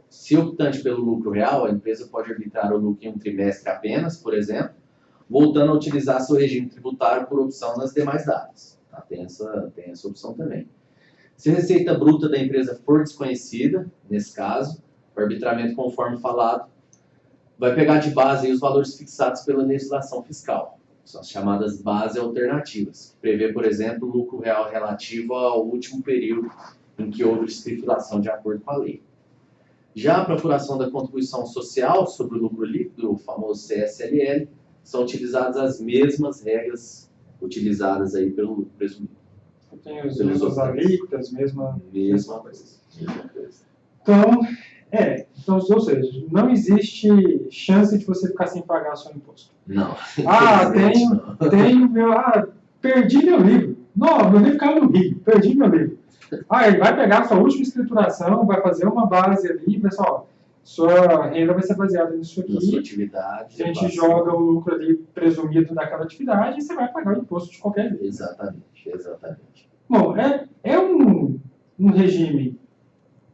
D: Se optante pelo lucro real, a empresa pode arbitrar o lucro em um trimestre apenas, por exemplo, voltando a utilizar seu regime tributário por opção nas demais datas. Tá? Tem essa opção também. Se a receita bruta da empresa for desconhecida, nesse caso, o arbitramento, conforme falado, vai pegar de base aí os valores fixados pela legislação fiscal. São as chamadas bases alternativas, que prevê, por exemplo, o lucro real relativo ao último período em que houve escrituração de acordo com a lei. Já a procuração da contribuição social sobre o lucro líquido, o famoso CSLL, são utilizadas as mesmas regras utilizadas aí pelo lucro presumido.
A: Tem as mesmas alíquotas, mesma coisa.
D: Então,
A: Então, ou seja, não existe chance de você ficar sem pagar o seu imposto.
D: não.
A: Perdi meu livro. Não, meu livro caiu no rio, perdi meu livro. Ele vai pegar a sua última escrituração, vai fazer uma base ali, pessoal, sua renda vai ser baseada nisso aqui.
D: Na sua atividade.
A: A gente joga o lucro ali presumido daquela atividade e você vai pagar o imposto de qualquer jeito.
D: Exatamente.
A: Bom, é um regime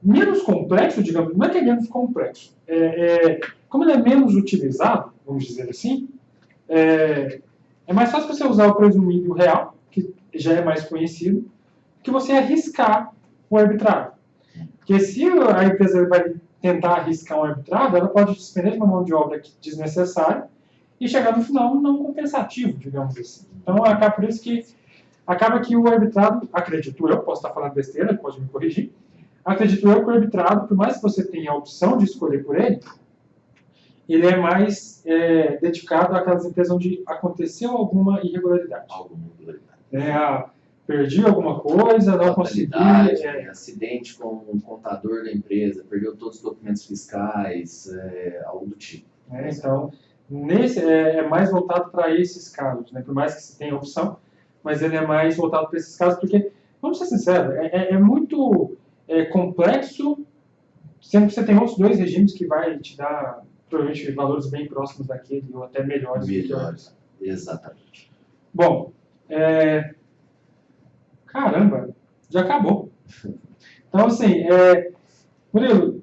A: menos complexo, digamos, não é que é menos complexo. Como ele é menos utilizado, vamos dizer assim, é mais fácil você usar o presumido real, que já é mais conhecido, que você arriscar o arbitrado. Porque se a empresa vai tentar arriscar um arbitrado, ela pode despender de uma mão de obra desnecessária e chegar no final não compensativo, digamos assim. Então, por isso que acaba que o arbitrado, acredito eu, posso estar falando besteira, pode me corrigir, acredito eu que o arbitrado, por mais que você tenha a opção de escolher por ele é mais dedicado àquelas empresas onde aconteceu alguma irregularidade. Perdi alguma coisa, não consegui.
D: Acidente com o contador da empresa, perdeu todos os documentos fiscais, algo do tipo.
A: Então, é mais voltado para esses casos, né? Por mais que você tenha opção, mas ele é mais voltado para esses casos, porque, vamos ser sinceros, é muito complexo, sendo que você tem outros dois regimes que vai te dar, provavelmente, valores bem próximos daquele, ou até melhores.
D: Exatamente.
A: Bom, caramba, já acabou. Então, assim, Murilo,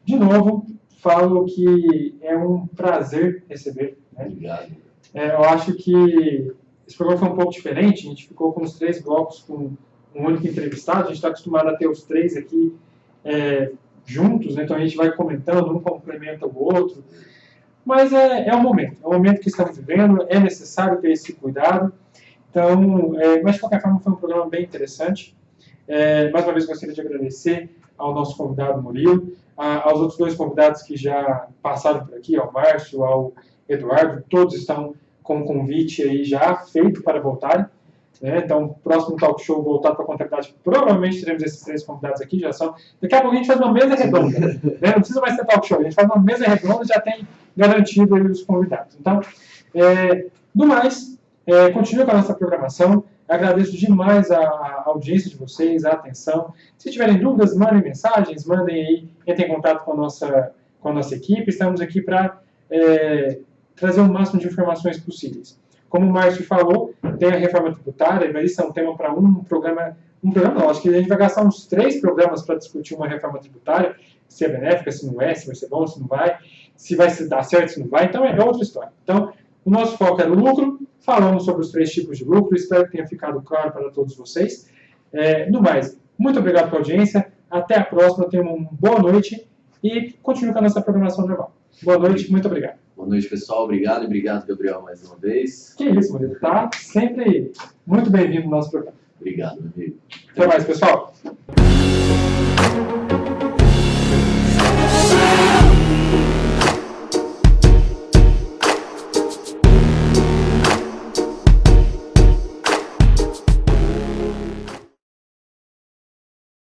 A: de novo, falo que é um prazer receber. Né?
D: Obrigado.
A: Eu acho que esse programa foi um pouco diferente, a gente ficou com os 3 blocos com um único entrevistado, a gente está acostumado a ter os 3 aqui juntos, né? Então a gente vai comentando, um complementa o outro, mas é o momento que estamos vivendo, é necessário ter esse cuidado. Então, mas de qualquer forma foi um programa bem interessante. Mais uma vez gostaria de agradecer ao nosso convidado Murilo, aos outros 2 convidados que já passaram por aqui, ao Márcio, ao Eduardo, todos estão com o convite aí já feito para voltarem. Então, o próximo talk show voltado para a contabilidade, provavelmente teremos esses 3 convidados aqui, já são. Daqui a pouco a gente faz uma mesa redonda. Não precisa mais ter talk show, a gente faz uma mesa redonda e já tem garantido aí os convidados. Então, do mais, continue com a nossa programação. Agradeço demais a audiência de vocês, a atenção. Se tiverem dúvidas, mandem mensagens, mandem aí, entrem em contato com a nossa equipe. Estamos aqui para trazer o máximo de informações possíveis. Como o Márcio falou, tem a reforma tributária, mas isso é um tema para um programa não, acho que a gente vai gastar uns 3 programas para discutir uma reforma tributária, se é benéfica, se não é, se vai ser bom, se não vai, se vai dar certo, se não vai, então é outra história. Então, o nosso foco era o lucro, falamos sobre os 3 tipos de lucro, espero que tenha ficado claro para todos vocês. No mais, muito obrigado pela audiência, até a próxima, tenham uma boa noite e continue com a nossa programação normal. Boa noite, muito obrigado.
D: Boa noite, pessoal. Obrigado, Gabriel, mais uma vez.
A: Que isso, Murilo. Tá sempre muito bem-vindo no nosso programa.
D: Obrigado, meu amigo.
A: Até mais, pessoal.